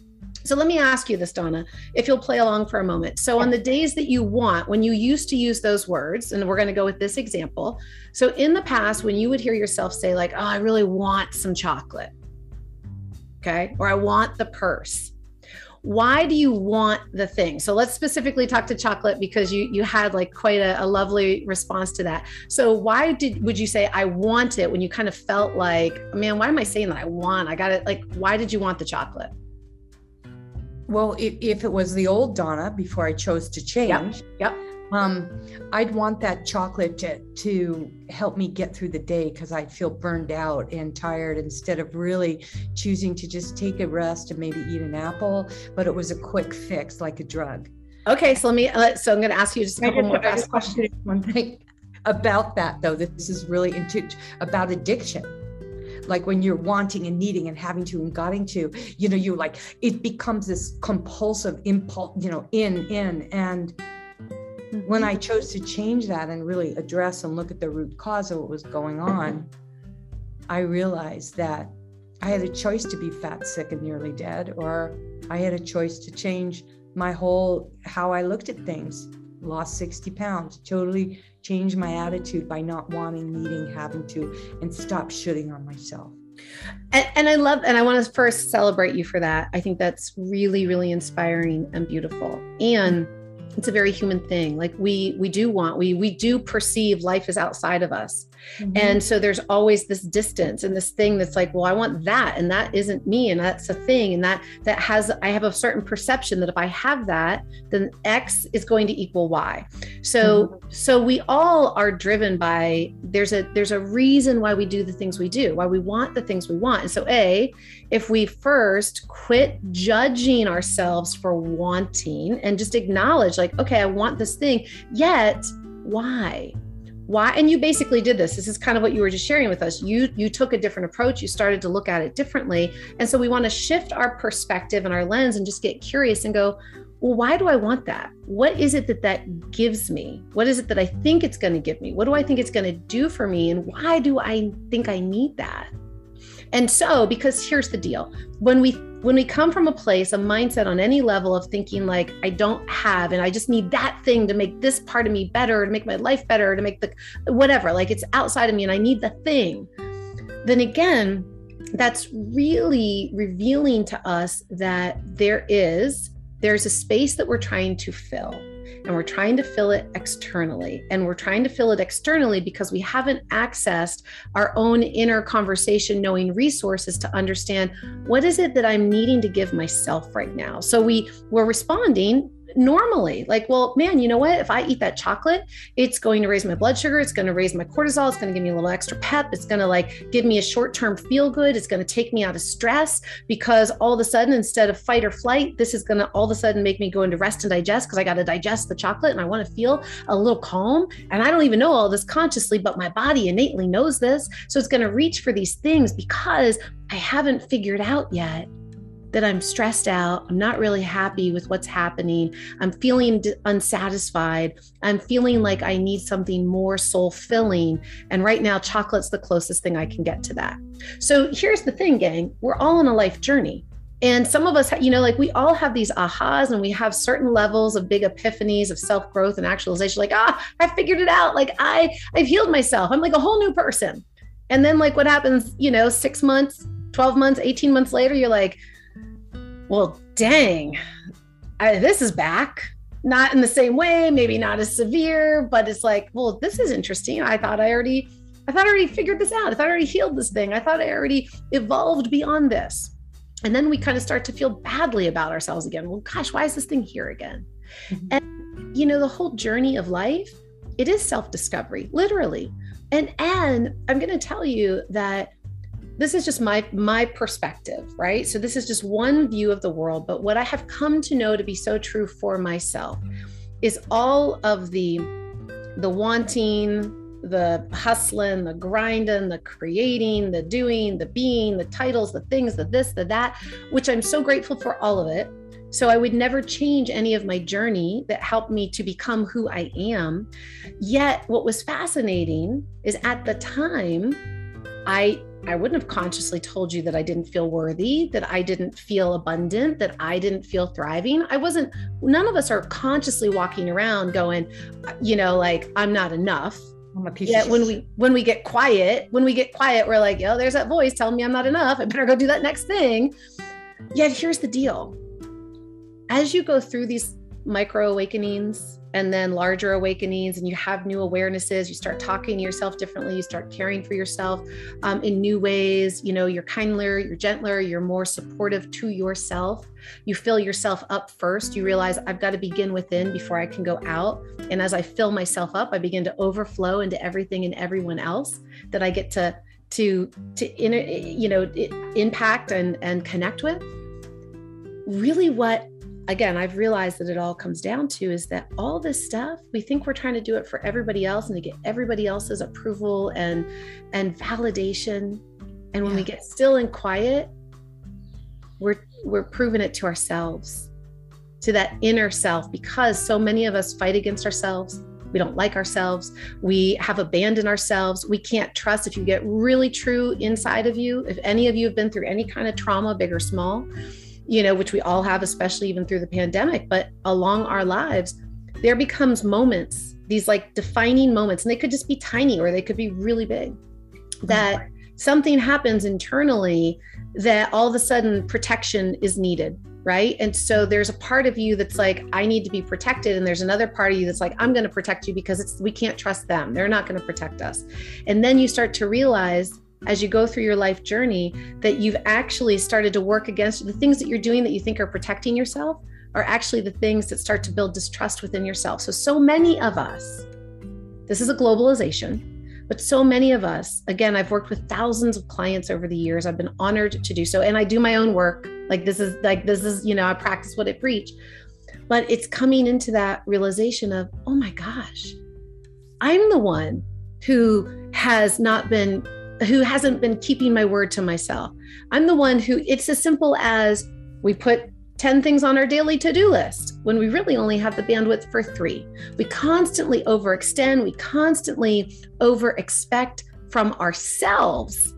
let me ask you this, Donna, if you'll play along for a moment. So on the days that you want, when you used to use those words, and we're going to go with this example. So in the past, when you would hear yourself say like, oh, I really want some chocolate. Okay. Or I want the purse. Why do you want the thing? So let's specifically talk to chocolate because you had like quite a lovely response to that. So would you say I want it when you kind of felt like, man, why am I saying that I got it? Like, why did you want the chocolate? Well, if it was the old Donna before I chose to change, Yep. I'd want that chocolate to help me get through the day because I'd feel burned out and tired instead of really choosing to just take a rest and maybe eat an apple, but it was a quick fix like a drug. Okay, so I'm going to ask you just a couple more fast questions. One thing about that though, this is really about addiction. Like when you're wanting and needing and having to and getting to, you like, it becomes this compulsive impulse, in. And when I chose to change that and really address and look at the root cause of what was going on, I realized that I had a choice to be fat, sick, and nearly dead, or I had a choice to change how I looked at things. Lost 60 pounds, totally changed my attitude by not wanting, needing, having to, and stop shitting on myself. And I want to first celebrate you for that. I think that's really, really inspiring and beautiful. And it's a very human thing. Like we do perceive life as outside of us. Mm-hmm. And so there's always this distance and this thing that's like, well, I want that. And that isn't me. And that's a thing. And I have a certain perception that if I have that, then X is going to equal Y. So we all are driven by, there's a reason why we do the things we do, why we want the things we want. And so if we first quit judging ourselves for wanting and just acknowledge like, okay, I want this thing, yet why? And you basically did this. This is kind of what you were just sharing with us. You took a different approach. You started to look at it differently. And so we want to shift our perspective and our lens and just get curious and go, well, why do I want that? What is it that gives me? What is it that I think it's going to give me? What do I think it's going to do for me? And why do I think I need that? And so, because here's the deal, when we come from a place, a mindset on any level of thinking like, I don't have, and I just need that thing to make this part of me better, to make my life better, to make the whatever, like it's outside of me and I need the thing, then again, that's really revealing to us that there's a space that we're trying to fill. And we're trying to fill it externally. And we're trying to fill it externally because we haven't accessed our own inner conversation, knowing resources to understand what is it that I'm needing to give myself right now. So we're responding normally, like, well, man, you know what? If I eat that chocolate, it's going to raise my blood sugar. It's going to raise my cortisol. It's going to give me a little extra pep. It's going to like give me a short-term feel good. It's going to take me out of stress because all of a sudden, instead of fight or flight, this is going to all of a sudden make me go into rest and digest because I got to digest the chocolate and I want to feel a little calm. And I don't even know all this consciously, but my body innately knows this. So it's going to reach for these things because I haven't figured out yet that I'm stressed out. I'm not really happy with what's happening. I'm feeling unsatisfied. I'm feeling like I need something more soul-filling. And right now, chocolate's the closest thing I can get to that. So here's the thing, gang. We're all on a life journey. And some of us, like we all have these ahas and we have certain levels of big epiphanies of self-growth and actualization. Like, I figured it out. Like I've healed myself. I'm like a whole new person. And then like what happens, 6 months, 12 months, 18 months later, you're like, well, dang, this is back. Not in the same way, maybe not as severe, but it's like, well, this is interesting. I thought I already figured this out. I thought I already healed this thing. I thought I already evolved beyond this. And then we kind of start to feel badly about ourselves again. Well, gosh, why is this thing here again? Mm-hmm. And, the whole journey of life, it is self-discovery, literally. And I'm going to tell you that this is just my perspective, right? So this is just one view of the world. But what I have come to know to be so true for myself is all of the wanting, the hustling, the grinding, the creating, the doing, the being, the titles, the things, the this, the that, which I'm so grateful for all of it. So I would never change any of my journey that helped me to become who I am. Yet what was fascinating is at the time, I wouldn't have consciously told you that I didn't feel worthy, that I didn't feel abundant, that I didn't feel thriving. None of us are consciously walking around going, like, I'm not enough. Yet when we get quiet, we're like, yo, there's that voice telling me I'm not enough. I better go do that next thing. Yet here's the deal. As you go through these micro awakenings and then larger awakenings, and you have new awarenesses, you start talking to yourself differently, you start caring for yourself in new ways, you're kinder, you're gentler, you're more supportive to yourself. You fill yourself up first. You realize I've got to begin within before I can go out. And as I fill myself up, I begin to overflow into everything and everyone else that I get to impact and connect with. Really again, I've realized that it all comes down to is that all this stuff, we think we're trying to do it for everybody else and to get everybody else's approval and validation. And when we get still and quiet, we're proving it to ourselves, to that inner self, because so many of us fight against ourselves. We don't like ourselves. We have abandoned ourselves. We can't trust. If you get really true inside of you, if any of you have been through any kind of trauma, big or small, which we all have, especially even through the pandemic, but along our lives, there becomes moments, these like defining moments, and they could just be tiny or they could be really big, that something happens internally that all of a sudden protection is needed, right? And so there's a part of you that's like, I need to be protected. And there's another part of you that's like, I'm going to protect you because we can't trust them. They're not going to protect us. And then you start to realize as you go through your life journey that you've actually started to work against the things that you're doing that you think are protecting yourself are actually the things that start to build distrust within yourself. So many of us, this is a globalization, but so many of us, again, I've worked with thousands of clients over the years. I've been honored to do so. And I do my own work. This is, I practice what I preach, but it's coming into that realization of, oh my gosh, I'm the one who hasn't been keeping my word to myself. I'm the one who, it's as simple as we put 10 things on our daily to-do list when we really only have the bandwidth for 3. We constantly overextend, we constantly over-expect from ourselves,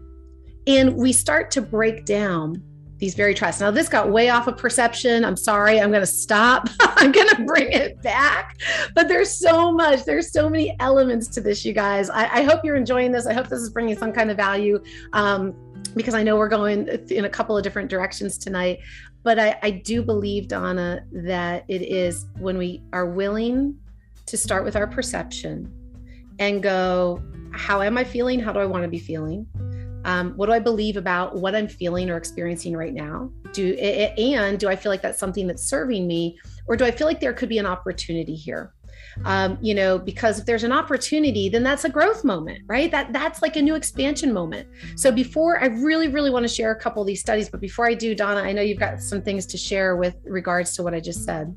and we start to break down these very trusts. Now, this got way off of perception. I'm sorry, I'm going to stop. I'm going to bring it back. But there's so many elements to this, you guys. I hope you're enjoying this. I hope this is bringing some kind of value because I know we're going in a couple of different directions tonight. But I do believe, Donna, that it is when we are willing to start with our perception and go, how am I feeling? How do I want to be feeling? What do I believe about what I'm feeling or experiencing right now? Do I feel like that's something that's serving me? Or do I feel like there could be an opportunity here? Because if there's an opportunity, then that's a growth moment, right? That's like a new expansion moment. So before, I really, really want to share a couple of these studies, but before I do, Donna, I know you've got some things to share with regards to what I just said.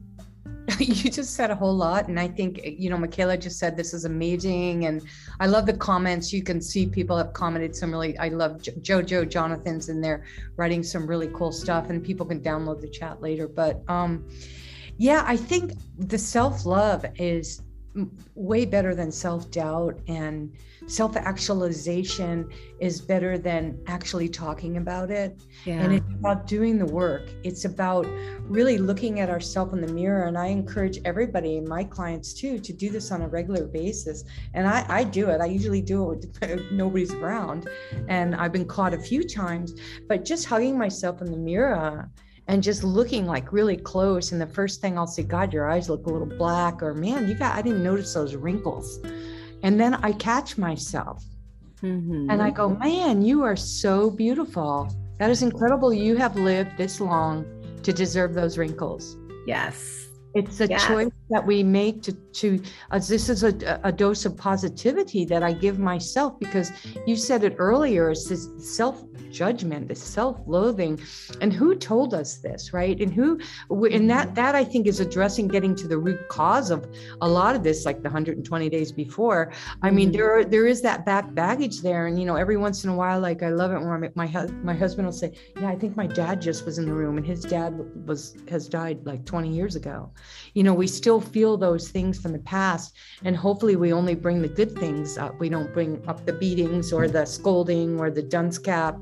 You just said a whole lot. And I think, Michaela just said, this is amazing. And I love the comments. You can see people have commented I love Jojo Jonathan's in there writing some really cool stuff, and people can download the chat later. But I think the self-love is way better than self-doubt, and self-actualization is better than actually talking about it. Yeah. And it's about doing the work. It's about really looking at ourselves in the mirror. And I encourage everybody, my clients too, to do this on a regular basis. And I do it. I usually do it when nobody's around. And I've been caught a few times, but just hugging myself in the mirror and just looking like really close. And the first thing I'll say, God, your eyes look a little black, or man, I didn't notice those wrinkles. And then I catch myself and I go, man, you are so beautiful. That is incredible. You have lived this long to deserve those wrinkles. Yes. It's a choice that we make this is a dose of positivity that I give myself, because you said it earlier, it's this self-judgment, this self-loathing. And who told us this, right? And that I think is addressing, getting to the root cause of a lot of this, like the 120 days before. I mean, there is that baggage there. And, every once in a while, like, I love it when my husband will say, yeah, I think my dad just was in the room, and his dad has died like 20 years ago. We still feel those things from the past, and hopefully we only bring the good things up. We don't bring up the beatings or the scolding or the dunce cap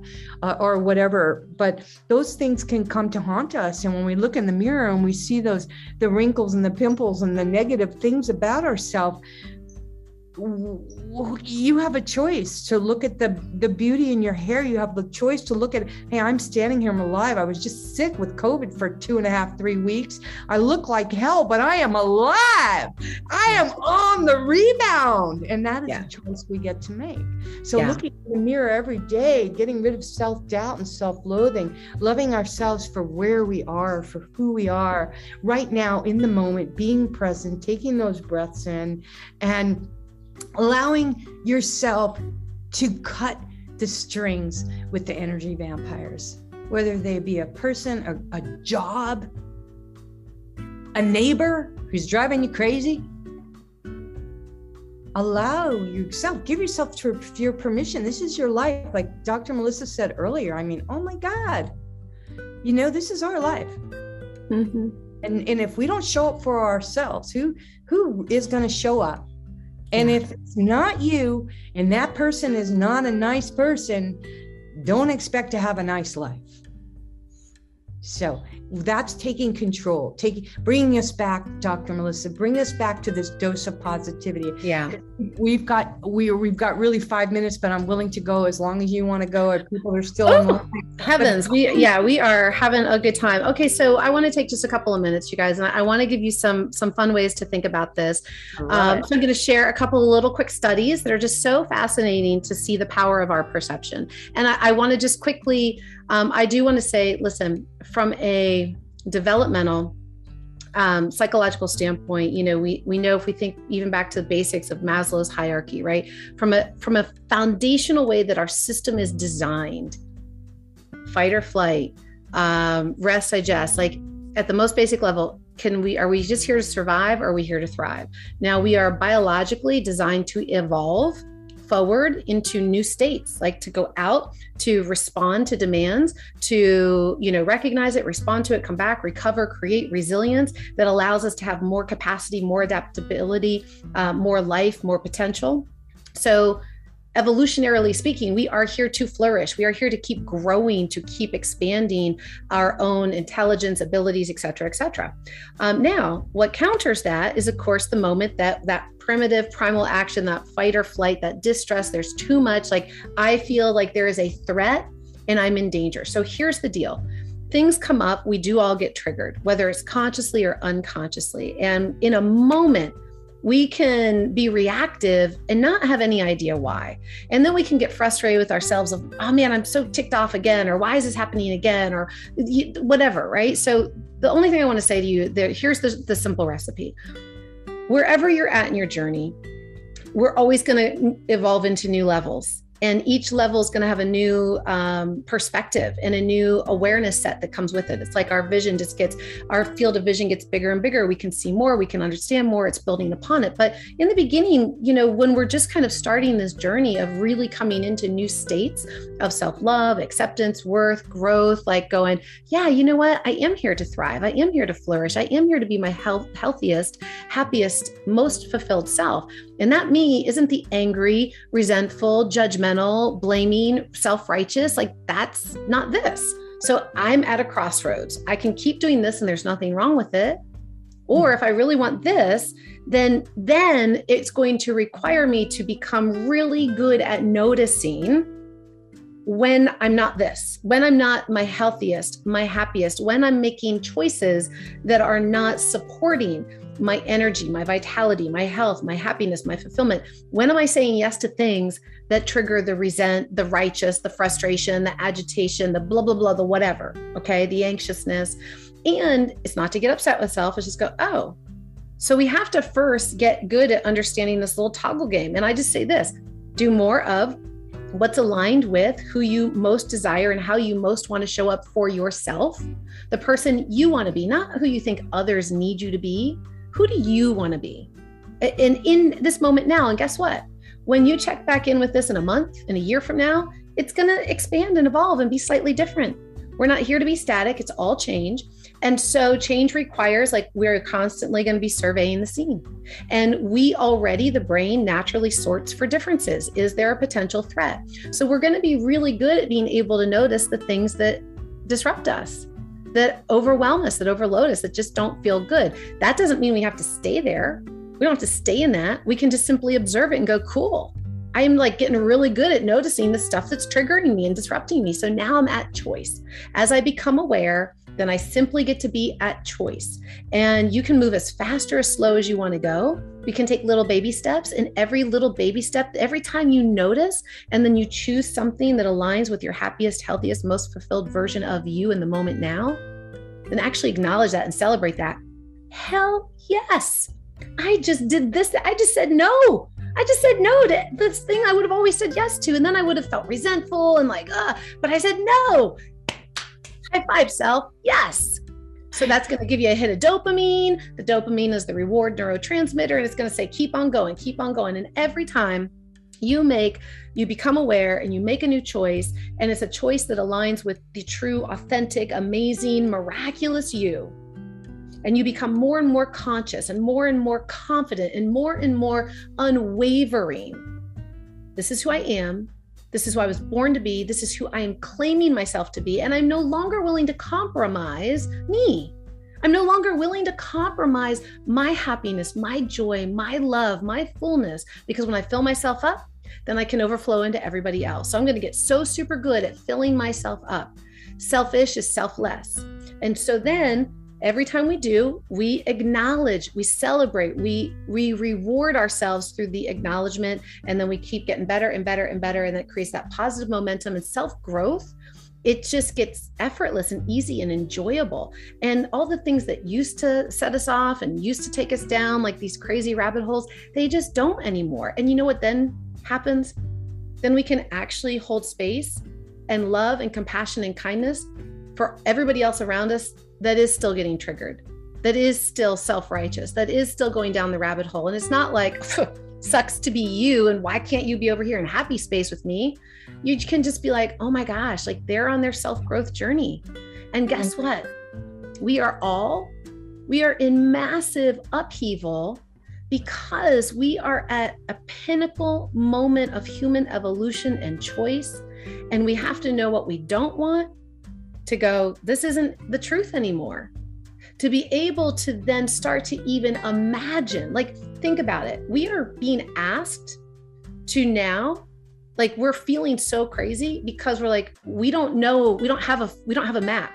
or whatever, but those things can come to haunt us. And when we look in the mirror and we see the wrinkles and the pimples and the negative things about ourselves, you have a choice to look at the beauty in your hair. You have the choice to look at, hey, I'm standing here, I'm alive. I was just sick with COVID for 2.5, 3 weeks. I look like hell, but I am alive. I am on the rebound. And that is a choice we get to make. So looking in the mirror every day, getting rid of self-doubt and self-loathing, loving ourselves for where we are, for who we are right now in the moment, being present, taking those breaths in, and allowing yourself to cut the strings with the energy vampires, whether they be a person, a job, a neighbor who's driving you crazy. Allow yourself, give yourself your permission. This is your life. Like Dr. Melissa said earlier, I mean, oh my God, this is our life. Mm-hmm. And if we don't show up for ourselves, who is going to show up? And if it's not you, and that person is not a nice person, don't expect to have a nice life. So that's taking control, bringing us back, Dr. Melissa, bring us back to this dose of positivity. Yeah. We've got really 5 minutes, but I'm willing to go as long as you want to go, or people are still in line. Heavens. We are having a good time. Okay. So I want to take just a couple of minutes, you guys, and I want to give you some fun ways to think about this. Right. So I'm going to share a couple of little quick studies that are just so fascinating to see the power of our perception. And I want to just quickly, I do want to say, listen, from a developmental psychological standpoint, we know, if we think even back to the basics of Maslow's hierarchy, right? From a foundational way that our system is designed, fight or flight, rest, digest, like at the most basic level, are we just here to survive, or are we here to thrive? Now, we are biologically designed to evolve forward into new states, like to go out, to respond to demands, to, recognize it, respond to it, come back, recover, create resilience that allows us to have more capacity, more adaptability, more life, more potential. So evolutionarily speaking, we are here to flourish. We are here to keep growing, to keep expanding our own intelligence, abilities, et cetera, et cetera. Now, what counters that is, of course, the moment that primitive primal action, that fight or flight, that distress, there's too much, like I feel like there is a threat and I'm in danger. So here's the deal. Things come up, we do all get triggered, whether it's consciously or unconsciously. And in a moment, we can be reactive and not have any idea why. And then we can get frustrated with ourselves of, oh man, I'm so ticked off again, or why is this happening again, or whatever, right? So the only thing I want to say to you there, here's the simple recipe. Wherever you're at in your journey, we're always going to evolve into new levels. And each level is going to have a new perspective and a new awareness set that comes with it. It's like our field of vision gets bigger and bigger. We can see more, we can understand more, it's building upon it. But in the beginning, when we're just kind of starting this journey of really coming into new states of self-love, acceptance, worth, growth, like going, yeah, you know what? I am here to thrive. I am here to flourish. I am here to be my healthiest, happiest, most fulfilled self. And that me isn't the angry, resentful, judgmental, blaming, self-righteous. Like that's not this. So I'm at a crossroads. I can keep doing this and there's nothing wrong with it. Or if I really want this, then it's going to require me to become really good at noticing when I'm not this, when I'm not my healthiest, my happiest, when I'm making choices that are not supporting my energy, my vitality, my health, my happiness, my fulfillment. When am I saying yes to things that trigger the resent, the righteous, the frustration, the agitation, the blah, blah, blah, the whatever, okay, the anxiousness. And it's not to get upset with self, it's just go, oh, So we have to first get good at understanding this little toggle game. And I just say this, do more of what's aligned with who you most desire and how you most want to show up for yourself, the person you want to be, not who you think others need you to be. Who do you want to be? And in this moment now, and guess what? When you check back in with this in a month, in a year from now, it's going to expand and evolve and be slightly different. We're not here to be static. It's all change. And so change requires, like, we're constantly going to be surveying the scene. And we already, the brain naturally sorts for differences. Is there a potential threat? So we're going to be really good at being able to notice the things that disrupt us, that overwhelm us, that overload us, that just don't feel good. That doesn't mean we have to stay there. We don't have to stay in that. We can just simply observe it and go, cool. I'm like getting really good at noticing the stuff that's triggering me and disrupting me. So now I'm at choice. As I become aware, then I simply get to be at choice. And you can move as fast or as slow as you want to go. We can take little baby steps, and every little baby step, every time you notice, and then you choose something that aligns with your happiest, healthiest, most fulfilled version of you in the moment now, then actually acknowledge that and celebrate that. Hell yes. I just did this. I just said no. I just said no to this thing I would have always said yes to. And then I would have felt resentful and like, but I said no. High five, self. Yes. So that's going to give you a hit of dopamine. The dopamine is the reward neurotransmitter, and it's going to say, keep on going, keep on going. And every time you become aware and you make a new choice, and it's a choice that aligns with the true, authentic, amazing, miraculous you. And you become more and more conscious and more confident and more unwavering. This is who I am. This is who I was born to be. This is who I am claiming myself to be. And I'm no longer willing to compromise me. I'm no longer willing to compromise my happiness, my joy, my love, my fullness, because when I fill myself up, then I can overflow into everybody else. So I'm going to get so super good at filling myself up. Selfish is selfless. And so then every time we do, we acknowledge, we celebrate, we reward ourselves through the acknowledgement, and then we keep getting better and better and better, and that creates that positive momentum and self-growth. It just gets effortless and easy and enjoyable. And all the things that used to set us off and used to take us down like these crazy rabbit holes, they just don't anymore. And you know what then happens? Then we can actually hold space and love and compassion and kindness for everybody else around us that is still getting triggered, that is still self-righteous, that is still going down the rabbit hole. And it's not like, sucks to be you, and why can't you be over here in happy space with me? You can just be like, oh my gosh, like they're on their self-growth journey. And guess what? We are in massive upheaval because we are at a pinnacle moment of human evolution and choice. And we have to know what we don't want, to go, this isn't the truth anymore. To be able to then start to even imagine, like, think about it. We are being asked to now, like, we're feeling so crazy because we're like, we don't know, we don't have a map.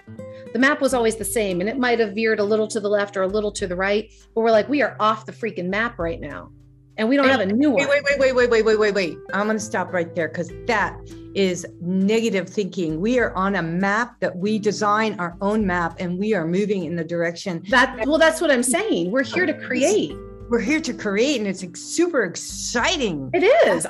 The map was always the same, and it might have veered a little to the left or a little to the right, but we're like, we are off the freaking map right now. And we don't have a new one. Wait. I'm going to stop right there, because that is negative thinking. We are on a map that we design our own map, and we are moving in the direction. That's what I'm saying. We're here to create. We're here to create, and it's super exciting. It is.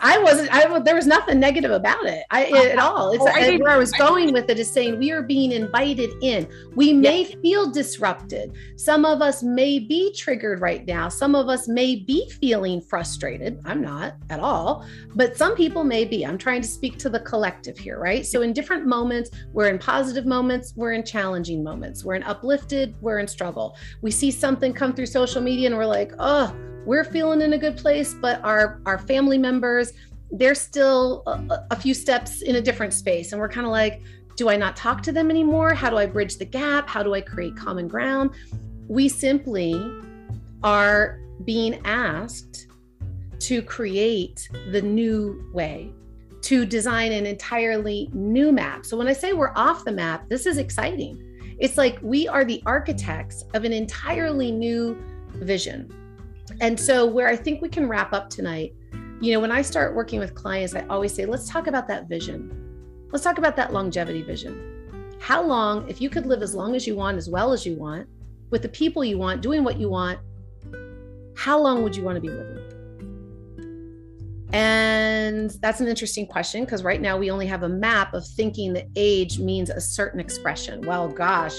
There was nothing negative about it at all. It's where I was going with it is saying we are being invited in. We may feel disrupted. Some of us may be triggered right now. Some of us may be feeling frustrated. I'm not at all, but some people may be. I'm trying to speak to the collective here, right? So in different moments, we're in positive moments, we're in challenging moments, we're in uplifted, we're in struggle. We see something come through social media and we're like, oh, we're feeling in a good place, but our family members, they're still a few steps in a different space. And we're kind of like, do I not talk to them anymore? How do I bridge the gap? How do I create common ground? We simply are being asked to create the new way, to design an entirely new map. So when I say we're off the map, this is exciting. It's like we are the architects of an entirely new vision. And so where I think we can wrap up tonight, when I start working with clients, I always say, let's talk about that vision. Let's talk about that longevity vision. How long, if you could live as long as you want, as well as you want, with the people you want, doing what you want, how long would you want to be living? And that's an interesting question, because right now we only have a map of thinking that age means a certain expression. Well, gosh,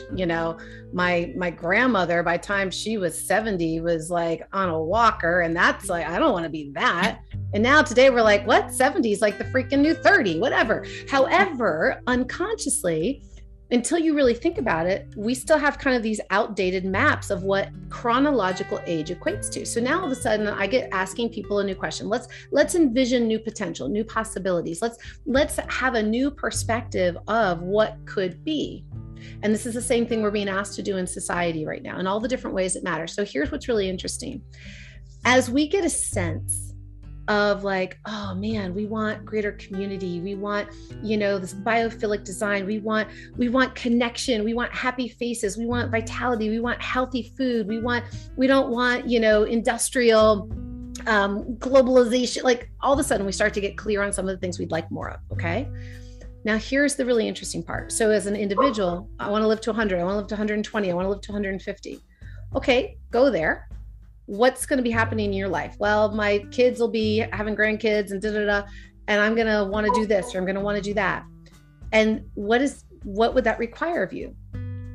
my grandmother, by the time she was 70, was like on a walker. And that's like, I don't want to be that. And now today we're like, what? 70 is like the freaking new 30, whatever. However, unconsciously, until you really think about it, we still have kind of these outdated maps of what chronological age equates to. So now all of a sudden I get asking people a new question. Let's envision new potential, new possibilities. Let's have a new perspective of what could be. And this is the same thing we're being asked to do in society right now, in all the different ways it matters. So here's what's really interesting. As we get a sense of like, oh man, we want greater community. We want, this biophilic design. We want connection. We want happy faces. We want vitality. We want healthy food. We don't want, industrial globalization. Like all of a sudden we start to get clear on some of the things we'd like more of. Okay. Now here's the really interesting part. So as an individual, I want to live to 100. I want to live to 120. I want to live to 150. Okay, go there. What's going to be happening in your life? Well, my kids will be having grandkids and and I'm going to want to do this, or I'm going to want to do that. And what would that require of you?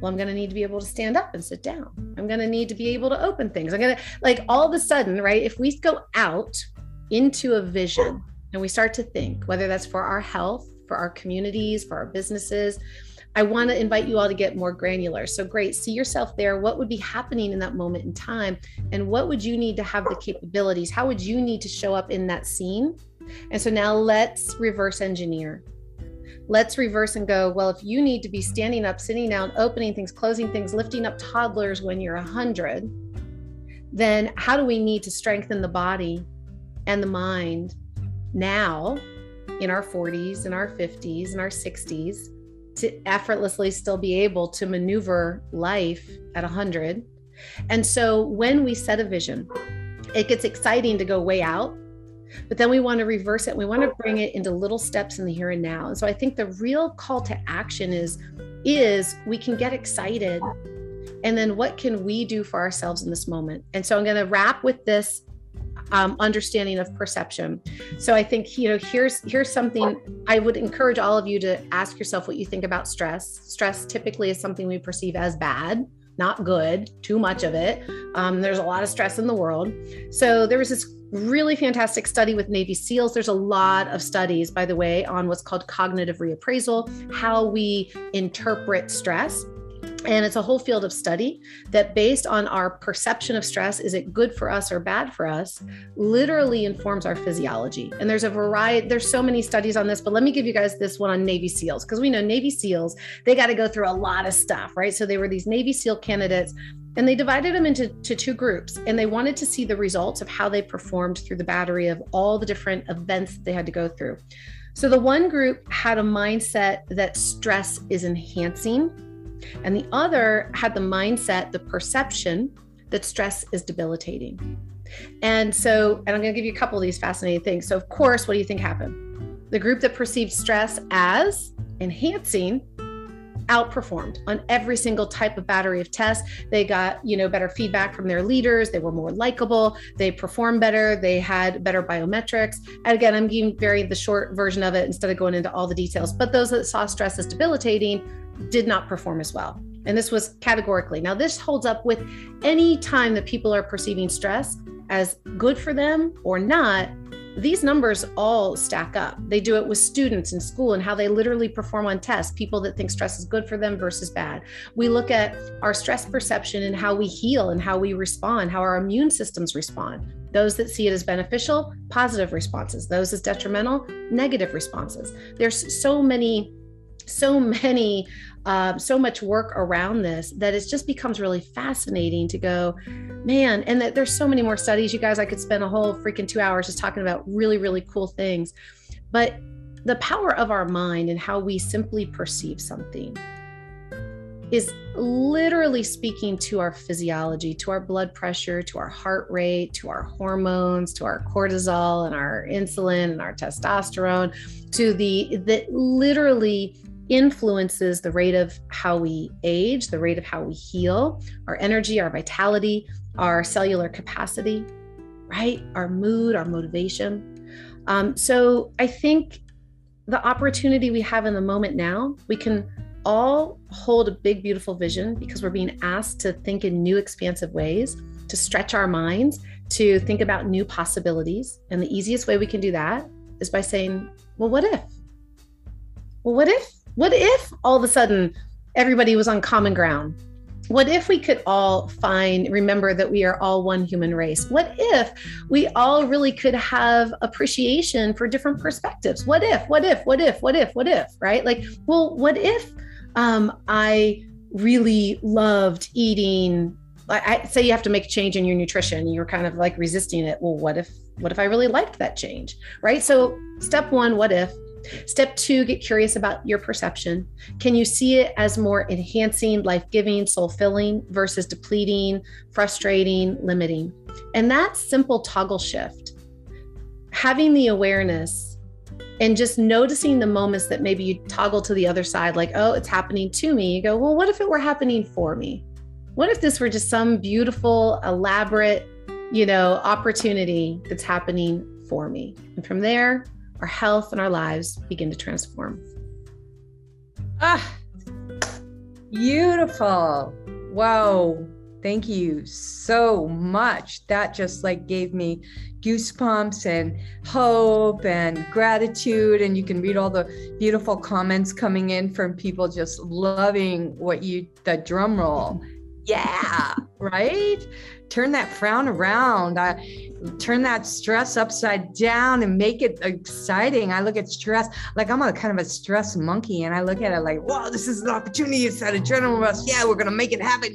Well, I'm going to need to be able to stand up and sit down. I'm going to need to be able to open things. I'm going to, like, all of a sudden, right? If we go out into a vision and we start to think, whether that's for our health, for our communities, for our businesses, I want to invite you all to get more granular. So great, see yourself there. What would be happening in that moment in time? And what would you need to have the capabilities? How would you need to show up in that scene? And so now let's reverse engineer. Let's reverse and go, well, if you need to be standing up, sitting down, opening things, closing things, lifting up toddlers when you're 100, then how do we need to strengthen the body and the mind now in our 40s, in our 50s, in our 60s, to effortlessly still be able to maneuver life at 100. And so when we set a vision, it gets exciting to go way out, but then we want to reverse it. We want to bring it into little steps in the here and now. And so I think the real call to action is we can get excited. And then what can we do for ourselves in this moment? And so I'm going to wrap with this understanding of perception. So I think, here's something I would encourage all of you to ask yourself what you think about stress. Stress typically is something we perceive as bad, not good, too much of it. There's a lot of stress in the world. So there was this really fantastic study with Navy SEALs. There's a lot of studies, by the way, on what's called cognitive reappraisal, how we interpret stress. And it's a whole field of study that, based on our perception of stress, is it good for us or bad for us, literally informs our physiology. And there's so many studies on this, but let me give you guys this one on Navy SEALs, because we know Navy SEAls, they got to go through a lot of stuff, right? So they were these Navy SEAL candidates, and they divided them into two groups, and they wanted to see the results of how they performed through the battery of all the different events that they had to go through. So the one group had a mindset that stress is enhancing, and the other had the mindset, the perception that stress is debilitating. And I'm going to give you a couple of these fascinating things. So of course, what do you think happened? The group that perceived stress as enhancing outperformed on every single type of battery of tests. They got, better feedback from their leaders. They were more likable. They performed better. They had better biometrics. And again, I'm giving the short version of it instead of going into all the details. But those that saw stress as debilitating did not perform as well. And this was categorically. Now, this holds up with any time that people are perceiving stress as good for them or not. These numbers all stack up. They do it with students in school and how they literally perform on tests, people that think stress is good for them versus bad. We look at our stress perception and how we heal and how we respond, how our immune systems respond. Those that see it as beneficial, positive responses. Those as detrimental, negative responses. There's so much work around this that it just becomes really fascinating to go, man, and that there's so many more studies. You guys, I could spend a whole freaking 2 hours just talking about really, really cool things. But the power of our mind and how we simply perceive something is literally speaking to our physiology, to our blood pressure, to our heart rate, to our hormones, to our cortisol and our insulin and our testosterone, to the literally influences the rate of how we age, the rate of how we heal, our energy, our vitality, our cellular capacity, right? Our mood, our motivation. So I think the opportunity we have in the moment now, we can all hold a big, beautiful vision because we're being asked to think in new, expansive ways, to stretch our minds, to think about new possibilities. And the easiest way we can do that is by saying, well, what if? Well, what if all of a sudden everybody was on common ground? What if we could all remember that we are all one human race? What if we all really could have appreciation for different perspectives? What if, right? Like, well, what if I really loved eating, I say you have to make a change in your nutrition, you're kind of like resisting it. Well, what if I really liked that change, right? So step one, what if? Step two, get curious about your perception. Can you see it as more enhancing, life-giving, soul-filling versus depleting, frustrating, limiting? And that simple toggle shift, having the awareness and just noticing the moments that maybe you toggle to the other side, like, oh, it's happening to me. You go, well, what if it were happening for me? What if this were just some beautiful, elaborate, opportunity that's happening for me? And from there, our health and our lives begin to transform. Beautiful. Wow. Thank you so much. That just gave me goosebumps and hope and gratitude. And you can read all the beautiful comments coming in from people just loving the drum roll. Yeah, right? Turn that frown around. Turn that stress upside down and make it exciting. I look at stress like I'm a kind of a stress monkey, and I look at it like, whoa, this is an opportunity. It's that adrenaline rush. Yeah, we're gonna make it happen,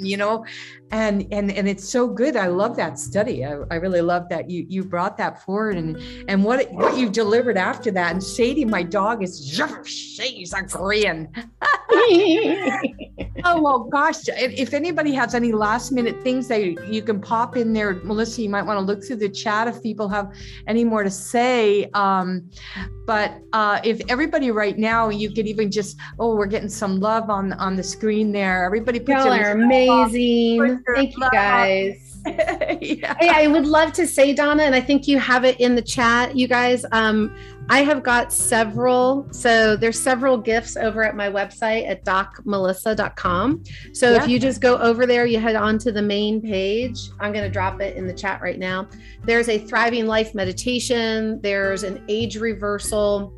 And it's so good. I love that study. I really love that you brought that forward and what you delivered after that. And Sadie, my dog, she's agreeing. Oh, well, gosh, if anybody has any last minute things that you can pop in there, Melissa, you might want to look through the chat if people have any more to say. But if everybody right now, you could even just, we're getting some love on the screen there. Everybody puts y'all are amazing. Thank you guys. Yeah. Hey, I would love to say, Donna, and I think you have it in the chat, you guys. I have got several. So there's several gifts over at my website at docmelissa.com. So if you just go over there, you head on to the main page. I'm going to drop it in the chat right now. There's a Thriving Life meditation. There's an age reversal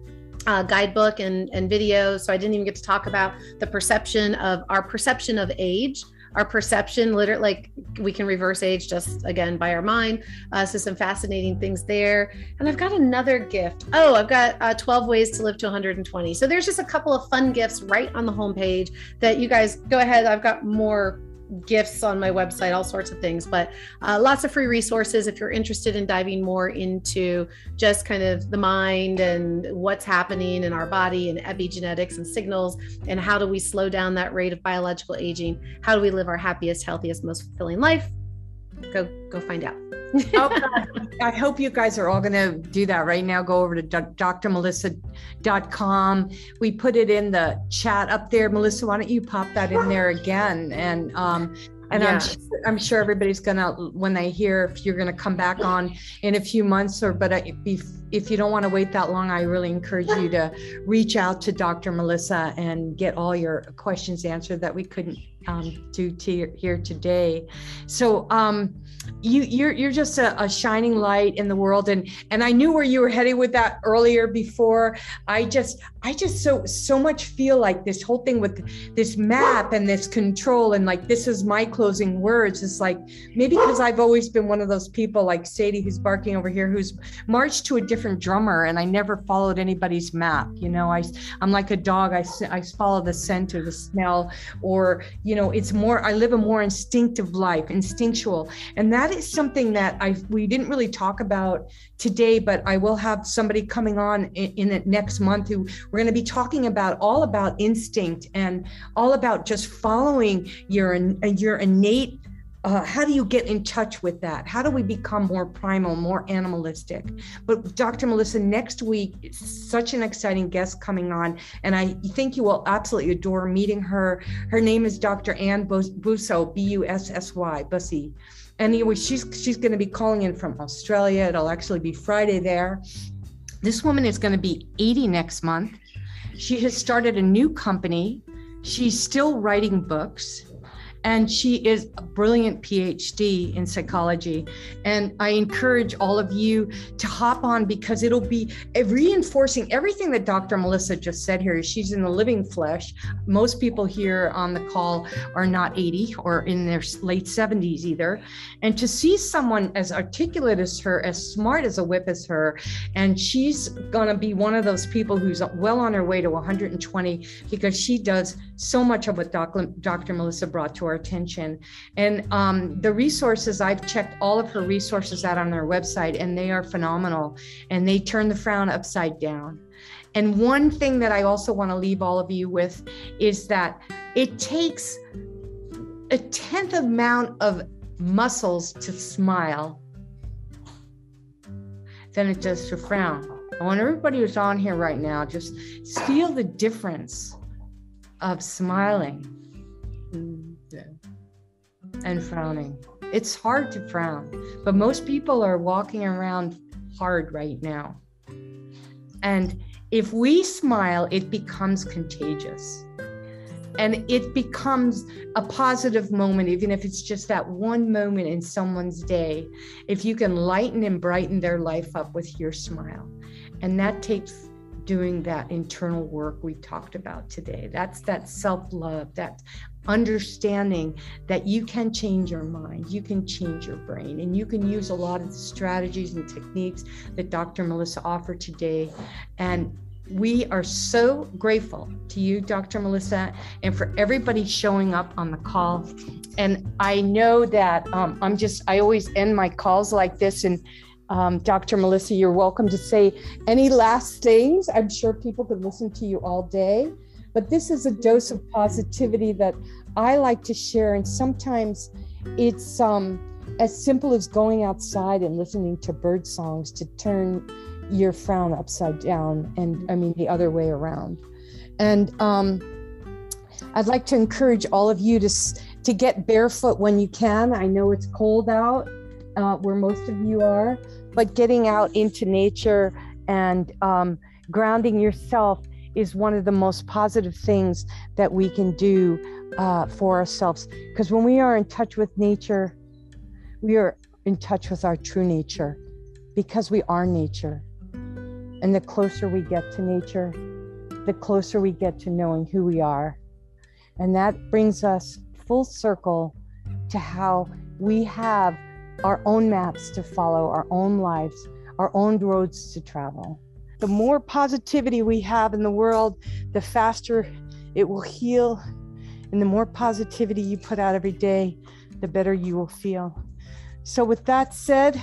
guidebook and video. So I didn't even get to talk about the perception of age. Our perception, literally, we can reverse age just again by our mind. So some fascinating things there. And I've got another gift. I've got 12 ways to live to 120. So there's just a couple of fun gifts right on the homepage that you guys go ahead. I've got more gifts on my website, all sorts of things, but lots of free resources if you're interested in diving more into just kind of the mind and what's happening in our body and epigenetics and signals, and how do we slow down that rate of biological aging? How do we live our happiest, healthiest, most fulfilling life? Go find out. I hope you guys are all going to do that right now. Go over to drmelissa.com. We put it in the chat up there. Melissa, why don't you pop that in there again? And I'm sure everybody's gonna, when they hear if you're gonna come back on in a few months, but if you don't want to wait that long, I really encourage you to reach out to Dr. Melissa and get all your questions answered that we couldn't do here today. So you're just a shining light in the world, and I knew where you were heading with that earlier before. I just so much feel like this whole thing with this map and this control, and like this is my closing words. It's like, maybe because I've always been one of those people like Sadie, who's barking over here, who's marched to a different drummer, and I never followed anybody's map. I'm like a dog. I follow the scent or the smell, or it's more, I live a more instinctive life, instinctual. And that is something that we didn't really talk about today, but I will have somebody coming on in the next month who we're going to be talking all about instinct and all about just following your innate how do you get in touch with that? How do we become more primal, more animalistic? But Dr. Melissa, next week, it's such an exciting guest coming on, and I think you will absolutely adore meeting her. Her name is Dr. Ann Busso, B-U-S-S-Y, Bussy. Anyway, she's going to be calling in from Australia. It'll actually be Friday there. This woman is going to be 80 next month. She has started a new company. She's still writing books. And she is a brilliant PhD in psychology. And I encourage all of you to hop on, because it'll be reinforcing everything that Dr. Melissa just said here. She's in the living flesh. Most people here on the call are not 80 or in their late 70s either. And to see someone as articulate as her, as smart as a whip as her, and she's going to be one of those people who's well on her way to 120, because she does so much of what Dr. Melissa brought to our attention. And the resources, I've checked all of her resources out on their website, and they are phenomenal, and they turn the frown upside down. And one thing that I also want to leave all of you with is that it takes a 10th amount of muscles to smile than it does to frown. I want everybody who's on here right now, just feel the difference of smiling and frowning. It's hard to frown, but most people are walking around hard right now. And if we smile, it becomes contagious. And it becomes a positive moment, even if it's just that one moment in someone's day, if you can lighten and brighten their life up with your smile. And that takes doing that internal work we talked about today. That's that self-love, that understanding that you can change your mind, you can change your brain, and you can use a lot of the strategies and techniques that Dr. Melissa offered today. And we are so grateful to you, Dr. Melissa, and for everybody showing up on the call. And I know that I always end my calls like this. And Dr. Melissa, you're welcome to say any last things. I'm sure people could listen to you all day, but this is a dose of positivity that I like to share. And sometimes it's as simple as going outside and listening to bird songs to turn your frown upside down, and I mean the other way around. And I'd like to encourage all of you to get barefoot when you can. I know it's cold out where most of you are, but getting out into nature and grounding yourself is one of the most positive things that we can do for ourselves. Because when we are in touch with nature, we are in touch with our true nature, because we are nature. And the closer we get to nature, the closer we get to knowing who we are. And that brings us full circle to how we have our own maps to follow, our own lives, our own roads to travel. The more positivity we have in the world, the faster it will heal. And the more positivity you put out every day, the better you will feel. So with that said,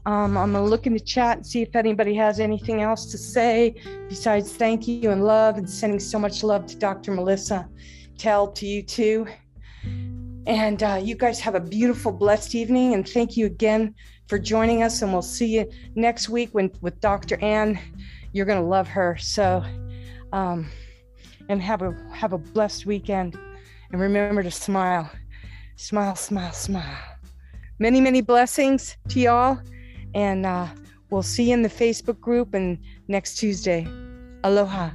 I'm gonna look in the chat and see if anybody has anything else to say besides thank you and love, and sending so much love to Dr. Melissa. Tell to you too. And you guys have a beautiful, blessed evening. And thank you again for joining us. And we'll see you next week with Dr. Ann. You're gonna love her. So, and have a blessed weekend. And remember to smile, smile, smile, smile. Many, many blessings to y'all. And we'll see you in the Facebook group and next Tuesday. Aloha.